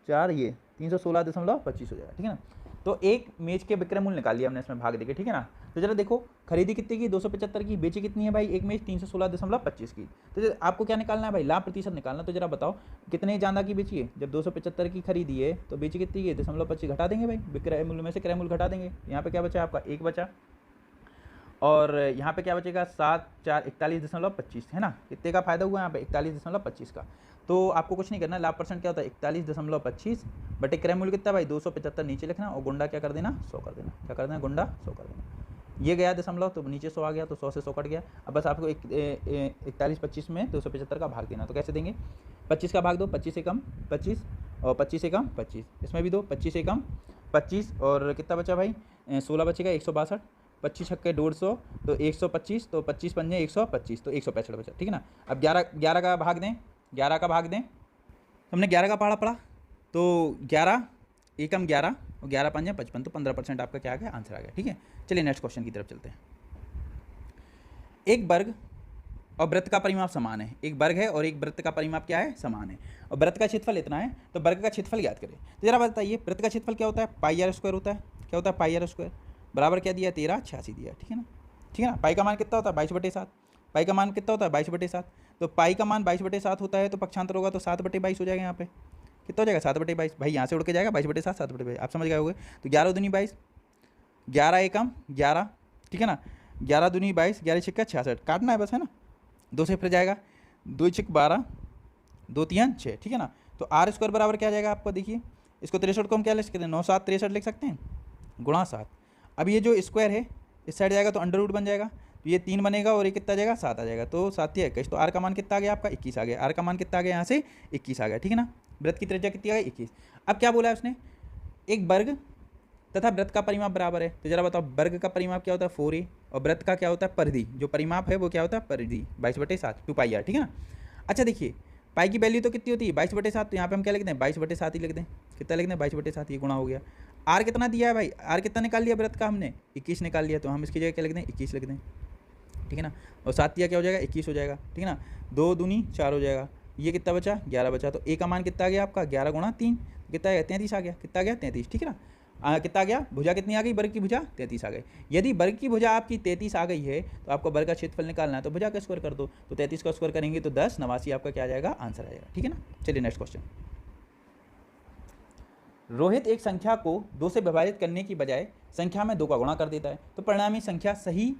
4, ये 316.25 हो जाएगा, ठीक है ना। तो एक मेज के विक्रय मूल्य निकाल लिया हमने इसमें भाग देके, ठीक है ना। तो जरा देखो, खरीदी कितनी की 275 की, बेची कितनी है भाई एक मेज 316.25 की। तो आपको क्या निकालना है भाई, लाभ प्रतिशत निकालना। तो जरा बताओ कितने ज़्यादा की बेची है, जब 275 की खरीदी है तो बेची कितनी है 0.25 घटा देंगे भाई, विक्रय मूल्य में से क्रय मूल्य घटा देंगे। यहाँ पे क्या बचा आपका 1 बचा, और यहाँ पे क्या बचेगा 7 4 41.25, है ना। कितने का फायदा हुआ यहाँ पे 41.25 का। तो आपको कुछ नहीं करना, लाभ परसेंट क्या होता है 41.25 बटे क्रय मूल्य कितना भाई 275 नीचे लिखना, और गुंडा क्या कर देना 100 कर देना, क्या कर देना गुंडा 100 कर देना। ये गया दशमलव, तो नीचे 100 आ गया, तो 100 से 100 कट गया। अब बस आपको 41.25 में 275 का भाग देना। तो कैसे देंगे, 25 का भाग दो, 25 से कम 25, और 25 से कम 25, इसमें भी दो 25 से कम 25, और कितना बचा भाई 16 बचेगा 162, 25 छक्के 150, तो 125, तो 25 पंजे 125, तो 165 बचा, ठीक है ना। अब 11 का भाग दें, 11 का भाग दें, हमने 11 का पढ़ा, तो 11 एकम 11 और 11 पंजे 55, तो 15% आपका क्या आ गया आंसर आ गया, ठीक है। चलिए नेक्स्ट क्वेश्चन की तरफ चलते हैं। एक वर्ग और वृत्त का परिमाप समान है, एक वर्ग है और एक वृत्त का परिमाप क्या है समान है, और वृत्त का क्षेत्रफल इतना है, तो वर्ग का क्षेत्रफल याद करें। तो जरा बताइए, वृत्त का क्षेत्रफल क्या होता है, πr² होता है, क्या होता है πr², बराबर क्या दिया 1386 दिया, ठीक है ना, ठीक है ना। पाई का मान कितना होता है 22/7, पाई का मान कितना होता है 22/7, तो पाई का मान 22/7 होता है, तो पक्षांतर होगा तो 7/22 हो जाएगा। यहाँ पे कितना हो जाएगा 7/22, भाई यहाँ से उड़ के जाएगा 22/7, 7/22, आप समझ गए होंगे। तो 11 दूनी 22, 11 एकम 11, ठीक है ना, 11 दूनी 22, 11 छिक्का 66, काटना है बस, है ना, 2 से फिर जाएगा, 2 छिक 12, 2 3 6, ठीक है ना। तो आर स्क्वायर बराबर क्या आ जाएगा आपको, देखिए इसको 63 को हम क्या लिख सकते हैं, 9 7 63 लिख सकते हैं, गुणा 7। अब ये जो स्क्वायर है इस साइड जाएगा तो अंडर रूट बन जाएगा, तो ये 3 बनेगा और ये कितना आ जाएगा 7 आ जाएगा, तो 7 या 21, तो आर का मान कितना आ गया आपका 21 आ गया, आर का मान कितना आ गया यहाँ से 21 आ गया, ठीक है ना। वृत्त की त्रिज्या कितनी आ गई 21। अब क्या बोला है उसने, एक वर्ग तथा वृत्त का परिमाप बराबर है, तो जरा बताओ वर्ग का परिमाप क्या होता है 4a, और वृत्त का क्या होता है परिधि, जो परिमाप है वो क्या होता है परिधि 22/7 2 पाई आर, ठीक है ना। अच्छा देखिए पाई की वैल्यू तो कितनी होती है 22/7, तो यहाँ पे हम क्या लिखते हैं 22/7 ही लिख दें, कितना लिखते हैं 22/7, ये गुणा हो गया। आर कितना दिया है भाई, आर कितना निकाल लिया वृत्त का हमने 21 निकाल लिया, तो हम इसकी जगह क्या लिख दें 21 लिख दें, ठीक है ना। और 7 दिया क्या हो जाएगा 21 हो जाएगा, ठीक है ना, 2 दूनी 4 हो जाएगा, ये कितना बचा 11 बचा, तो ए का मान कितना आ गया आपका 11 गुणा 3, कितना आ गया 33 आ गया, कितना आ गया 33, ठीक है ना। कितना आ गया, भुजा कितनी आ गई, वर्ग की भुजा 33 आ गई। यदि वर्ग की भुजा आपकी 33 आ गई है तो आपको वर्ग का क्षेत्रफल निकालना है, तो भुजा का स्क्वायर कर दो, तो 33 का स्क्वायर करेंगे तो 10 89 आपका क्या आ जाएगा आंसर आ जाएगा, ठीक है ना। चलिए नेक्स्ट क्वेश्चन। रोहित एक संख्या को 2 से विभाजित करने की बजाय संख्या में 2 का गुणा कर देता है, तो परिणामी संख्या सही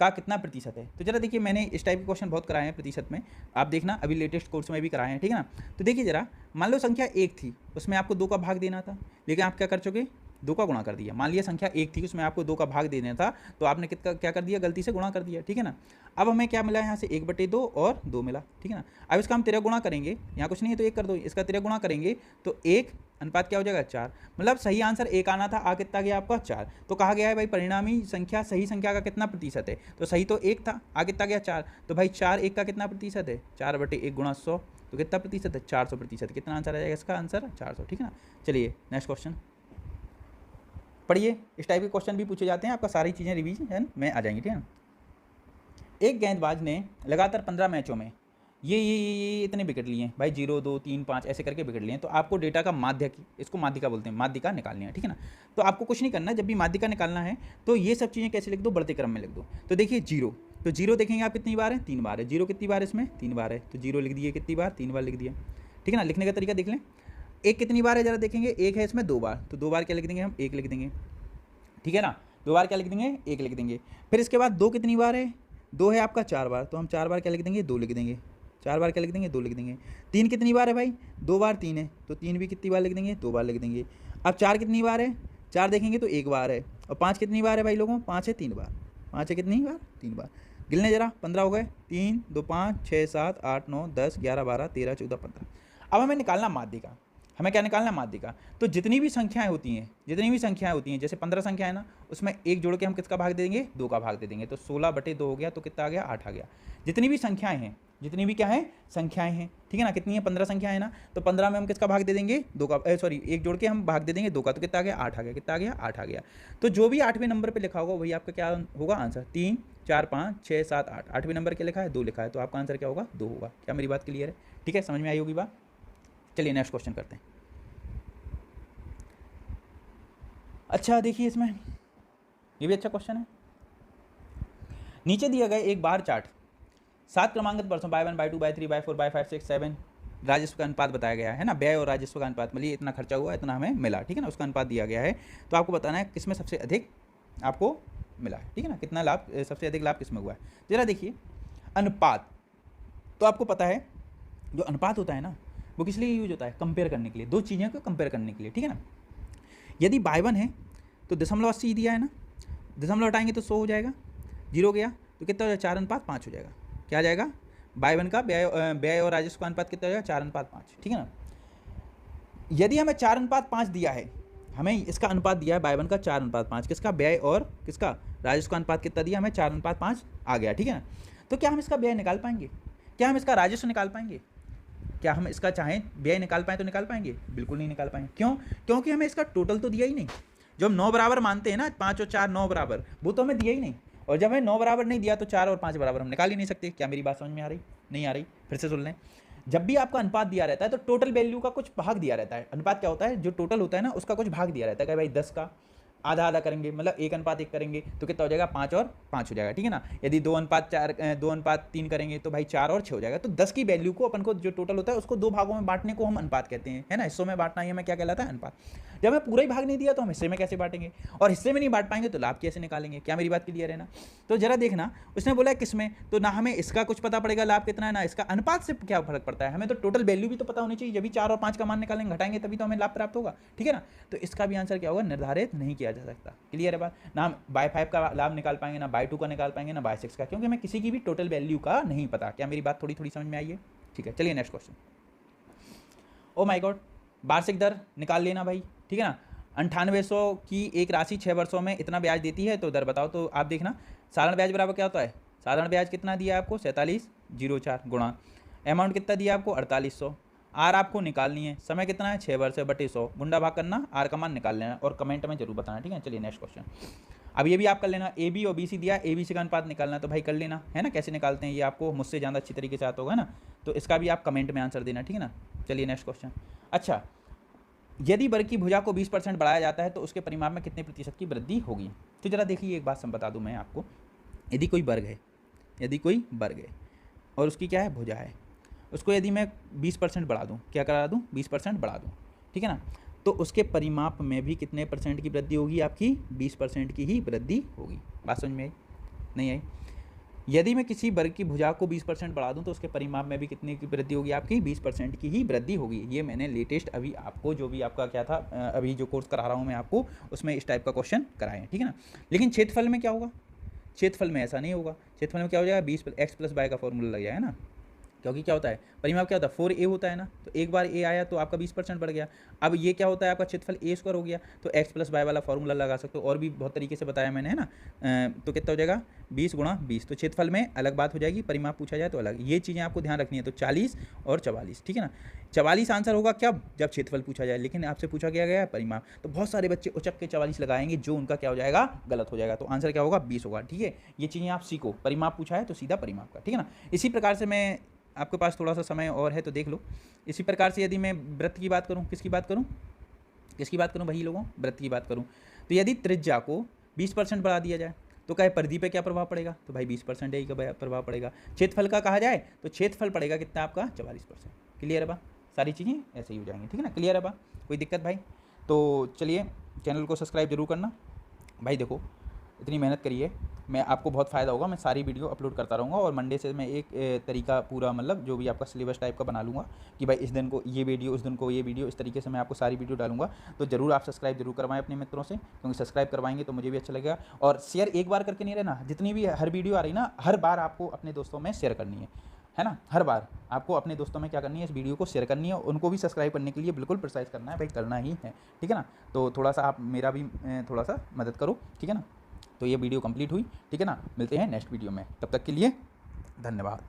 का कितना प्रतिशत है। तो जरा देखिए मैंने इस टाइप के क्वेश्चन बहुत कराए हैं प्रतिशत में, आप देखना अभी लेटेस्ट कोर्स में भी कराए हैं, ठीक है ना। तो देखिए जरा, मान लो संख्या 1 थी, उसमें आपको 2 का भाग देना था, लेकिन आप क्या कर चुके 2 का गुणा कर दिया। मान लिया संख्या 1 थी, उसमें आपको 2 का भाग देना था, तो आपने कितना क्या कर दिया गलती से गुणा कर दिया, ठीक है ना। अब हमें क्या मिला यहाँ से 1/2 और 2 मिला, ठीक है ना। अब इसका हम 13 गुणा करेंगे, यहाँ कुछ नहीं है तो 1 कर दो, इसका 13 गुणा करेंगे तो 1 अनुपात क्या हो जाएगा 4, मतलब सही आंसर 1 आना था, आ कितना गया आपका 4। तो कहा गया है भाई परिणामी संख्या सही संख्या का कितना प्रतिशत है, तो सही तो 1 था, आ कितना गया 4, तो भाई 4 1 का कितना प्रतिशत है 4/1 गुणा 100, तो कितना प्रतिशत है 400%, कितना आंसर आ जाएगा इसका आंसर 400, ठीक है ना। चलिए नेक्स्ट क्वेश्चन पढ़िए, इस टाइप के क्वेश्चन भी पूछे जाते हैं, आपका सारी चीज़ें रिवीजन में आ जाएंगी, ठीक है। एक गेंदबाज ने लगातार 15 मैचों में ये इतने विकेट लिए हैं भाई, 0 2 3 5 ऐसे करके विकेट लिए हैं, तो आपको डेटा का माध्यक, इसको माध्यिका बोलते हैं, माध्यिका निकालनी है, ठीक है ना। तो आपको कुछ नहीं करना, जब भी माध्यिका निकालना है तो ये सब चीज़ें कैसे लिख दो, बढ़ते क्रम में लिख दो। तो देखिए 0, तो 0 देखेंगे आप कितनी बार है 3 बार है, 0 कितनी बार है इसमें 3 बार है, तो 0 लिख दिए कितनी बार 3 बार लिख दिया, ठीक है ना। लिखने का तरीका देख लें, 1 कितनी बार है जरा देखेंगे, 1 है इसमें 2 बार, तो 2 बार क्या लिख देंगे हम 1 लिख देंगे, ठीक है ना। 2 बार क्या लिख देंगे 1 लिख देंगे। फिर इसके बाद 2 कितनी बार है, 2 है आपका 4 बार, तो हम 4 बार क्या लिख देंगे 2 लिख देंगे, 4 बार क्या लिख देंगे 2 लिख देंगे। 3 कितनी बार है भाई, 2 बार 3 है, तो 3 भी कितनी बार लिख देंगे 2 बार लिख देंगे। अब 4 कितनी बार है, 4 देखेंगे तो 1 बार है, और 5 कितनी बार है भाई लोगों, 5 है 3 बार, 5 है कितनी बार 3 बार। गिनने जरा 15 हो गए, 3 2 5 6 7 8 9 10 11 12 13 14 15। अब हमें निकालना माध्यिका, हमें क्या निकालना माध्यिका। तो जितनी भी संख्याएं होती हैं जैसे 15 संख्या है ना, उसमें 1 जोड़ के हम किसका भाग दे देंगे 2 का भाग दे देंगे, तो 16/2 हो गया, तो कितना आ गया 8 आ गया। जितनी भी संख्याएं हैं, जितनी भी क्या है संख्याएं हैं, ठीक है ना, कितनी है 15 संख्या है ना, तो 15 में हम किसका भाग दे देंगे 2 का, सॉरी 1 जोड़ के हम भाग दे देंगे 2 का, तो कितना आ गया 8 आ गया, कितना आ गया 8 आ गया। तो जो भी 8वें नंबर पे लिखा होगा वही आपका क्या होगा आंसर, 3 4 5 6 7 8, 8वें नंबर क्या लिखा है 2 लिखा है, तो आपका आंसर क्या होगा 2 होगा। क्या मेरी बात क्लियर है, ठीक है, समझ में आई होगी बात। चलिए नेक्स्ट क्वेश्चन करते हैं। अच्छा देखिए इसमें ये भी अच्छा क्वेश्चन है, नीचे दिया गया एक बार चार्ट 7 क्रमांकित वर्षों by 1 by 2 by 3 by 4 by 5 6 7 राजस्व का अनुपात बताया गया है ना, व्यय और राजस्व का अनुपात, मतलब इतना खर्चा हुआ इतना हमें मिला, ठीक है ना, उसका अनुपात दिया गया है। तो आपको बताना है किसमें सबसे अधिक आपको मिला है, ठीक है ना, कितना लाभ सबसे अधिक लाभ किसमें हुआ है। जरा देखिए अनुपात, तो आपको पता है जो अनुपात होता है ना वो किस लिए यूज होता है, कंपेयर करने के लिए, दो चीज़ों को कंपेयर करने के लिए, ठीक है ना। यदि बाय 1 है तो 0.80 दिया है ना, दशमलव हटाएंगे तो 100 हो जाएगा, 0 गया तो कितना हो जाएगा 4:5 हो जाएगा, क्या आ जाएगा बाय 1 का व्यय और राजस्व का अनुपात कितना हो जाएगा 4:5, ठीक है ना। यदि हमें 4:5 दिया है, हमें इसका अनुपात दिया है बाय 1 का 4:5, किसका व्यय और किसका राजस्व का अनुपात कितना दिया हमें 4:5 आ गया, ठीक है ना। तो क्या हम इसका व्यय निकाल पाएंगे, क्या हम इसका राजस्व निकाल पाएंगे, क्या हम इसका चाहें व्यय निकाल पाएँ तो निकाल पाएंगे, बिल्कुल नहीं निकाल पाएंगे। क्यों, क्योंकि हमें इसका टोटल तो दिया ही नहीं, जो हम 9 बराबर मानते हैं ना, 5 और 4 9 बराबर, वो तो हमें दिया ही नहीं, और जब हमें 9 बराबर नहीं दिया तो 4 और 5 बराबर हम निकाल ही नहीं सकते। क्या मेरी बात समझ में आ रही, नहीं आ रही, फिर से सुन लें। जब भी आपका अनुपात दिया रहता है तो टोटल वैल्यू का कुछ भाग दिया रहता है, अनुपात क्या होता है जो टोटल होता है ना उसका कुछ भाग दिया रहता है कि भाई 10 का आधा आधा करेंगे, मतलब 1:1 करेंगे तो कितना हो जाएगा, 5 और 5 हो जाएगा, ठीक है ना। यदि 2:4 2:3 करेंगे तो भाई 4 और 6 हो जाएगा। तो 10 की वैल्यू को अपन को जो टोटल होता है उसको 2 भागों में बांटने को हम अनुपात कहते हैं, है ना। हिस्सों में बांटना ही हमें क्या कहलाता है, अनुपात। जब हमें पूरा ही भाग नहीं दिया तो हम हिस्से में कैसे बांटेंगे, और हिस्से में नहीं बांट पाएंगे तो लाभ कैसे निकालेंगे। क्या मेरी बात क्लियर है ना। तो जरा देखना, उसने बोला है किसमें, तो ना हमें इसका कुछ पता पड़ेगा लाभ कितना है, ना इसका, अनुपात से क्या फर्क पड़ता है, हमें तो टोटल वैल्यू भी तो पता होनी चाहिए। जब भी 4 और 5 का मान निकालेंगे, घटाएंगे, तभी तो हमें लाभ प्राप्त होगा, ठीक है ना। तो इसका भी आंसर क्या होगा, निर्धारित नहीं किया जा सकता। क्लियर है बात ना। हम बाय 5 का लाभ निकाल पाएंगे, ना बाय 2 का निकाल पाएंगे, ना बाय 6 का, क्योंकि हमें किसी की भी टोटल वैल्यू का नहीं पता। क्या मेरी बात थोड़ी थोड़ी समझ में आई है, ठीक है। चलिए next question. Oh my God, वार्षिक दर निकाल लेना भाई, ठीक है ना। 9800 की एक राशि 6 वर्षों में इतना ब्याज देती है, तो दर बताओ। तो आप देखना, साधारण ब्याज बराबर क्या होता है, साधारण ब्याज कितना दिया आपको, 4704 गुणा अमाउंट कितना दिया आपको, 4800। आर आपको निकालनी है, समय कितना है, 6 वर्ष है, बटे 100, गुंडा भाग करना, आर का मान निकाल लेना और कमेंट में जरूर बताना, ठीक है। चलिए नेक्स्ट क्वेश्चन। अब ये भी आप कर लेना, ए बी और बी सी दिया, ए बी सी का अनुपात निकालना, तो भाई कर लेना, है ना। कैसे निकालते हैं ये आपको मुझसे ज़्यादा अच्छी तरीके से आता होगा ना, तो इसका भी आप कमेंट में आंसर देना, ठीक है ना। चलिए नेक्स्ट क्वेश्चन। अच्छा, यदि वर्ग की भुजा को 20% बढ़ाया जाता है तो उसके परिमाप में कितने प्रतिशत की वृद्धि होगी। तो जरा देखिए, एक बात बता दूं मैं आपको, यदि कोई वर्ग है, यदि कोई वर्ग है और उसकी क्या है, भुजा है, उसको यदि मैं 20% बढ़ा दूं, क्या करा दूं, 20% बढ़ा दूं, ठीक है ना, तो उसके परिमाप में भी कितने परसेंट की वृद्धि होगी, आपकी 20% की ही वृद्धि होगी। बात समझ में आई, नहीं आई। यदि मैं किसी वर्ग की भुजा को 20% बढ़ा दूं तो उसके परिमाप में भी कितने की वृद्धि होगी, आपकी 20% की ही वृद्धि होगी। ये मैंने लेटेस्ट अभी आपको जो भी आपका क्या था, अभी जो कोर्स करा रहा हूं मैं आपको, उसमें इस टाइप का क्वेश्चन कराए हैं, ठीक है ना। लेकिन क्षेत्रफल में क्या होगा, क्षेत्रफल में ऐसा नहीं होगा। क्षेत्रफल में क्या हो जाएगा, 20 x + y का फॉर्मूला लग जाएगा ना, क्योंकि क्या होता है, परिमाप क्या होता है, 4a होता है ना, तो एक बार a आया तो आपका 20% बढ़ गया। अब ये क्या होता है, आपका क्षेत्रफल a² हो गया, तो x + y वाला फॉर्मूला लगा सकते हो, और भी बहुत तरीके से बताया मैंने, है ना। तो कितना हो जाएगा, 20 × 20। तो क्षेत्रफल में अलग बात हो जाएगी, परिमाप पूछा जाए तो अलग। ये चीज़ें आपको ध्यान रखनी है। तो 40 और 44, ठीक है ना। 44 आंसर होगा क्या, जब क्षेत्रफल पूछा जाए, लेकिन आपसे पूछा गया परिमाप, तो बहुत सारे बच्चे उचक के 44 लगाएंगे, जो उनका क्या हो जाएगा, गलत हो जाएगा। तो आंसर क्या होगा, 20 होगा, ठीक है। ये चीज़ें आप सीखो, परिमाप पूछा है तो सीधा परिमाप का, ठीक है ना। इसी प्रकार से मैं, आपके पास थोड़ा सा समय और है तो देख लो। इसी प्रकार से यदि मैं वृत्त की बात करूं, किसकी बात करूं, किसकी बात करूं भाई लोगों, वृत्त की बात करूं, तो यदि त्रिज्या को 20% बढ़ा दिया जाए तो क्या परिधि पे क्या प्रभाव पड़ेगा, तो भाई 20% ही का प्रभाव पड़ेगा। क्षेत्रफल का कहा जाए तो क्षेत्रफल पड़ेगा कितना आपका, 44%। क्लियर है बा, सारी चीज़ें ऐसे ही हो जाएंगी, ठीक है ना। क्लियर है बा, कोई दिक्कत भाई। तो चलिए, चैनल को सब्सक्राइब जरूर करना भाई। देखो, इतनी मेहनत करिए, मैं आपको बहुत फ़ायदा होगा। मैं सारी वीडियो अपलोड करता रहूँगा, और मंडे से मैं एक तरीका पूरा, मतलब जो भी आपका सिलेबस टाइप का बना लूँगा कि भाई इस दिन को ये वीडियो, उस दिन को ये वीडियो, इस तरीके से मैं आपको सारी वीडियो डालूंगा। तो ज़रूर आप सब्सक्राइब जरूर करवाएं अपने मित्रों से, क्योंकि सब्सक्राइब करवाएंगे तो मुझे भी अच्छा लगेगा। और शेयर एक बार करके नहीं रहना, जितनी भी हर वीडियो आ रही ना, हर बार आपको अपने दोस्तों में शेयर करनी है ना। हर बार आपको अपने दोस्तों में क्या करनी है, इस वीडियो को शेयर करनी है, उनको भी सब्सक्राइब करने के लिए बिल्कुल प्रोत्साहित करना है भाई, करना ही है, ठीक है ना। तो थोड़ा सा आप मेरा भी थोड़ा सा मदद करो, ठीक है ना। तो ये वीडियो कंप्लीट हुई, ठीक है ना। मिलते हैं नेक्स्ट वीडियो में, तब तक के लिए धन्यवाद।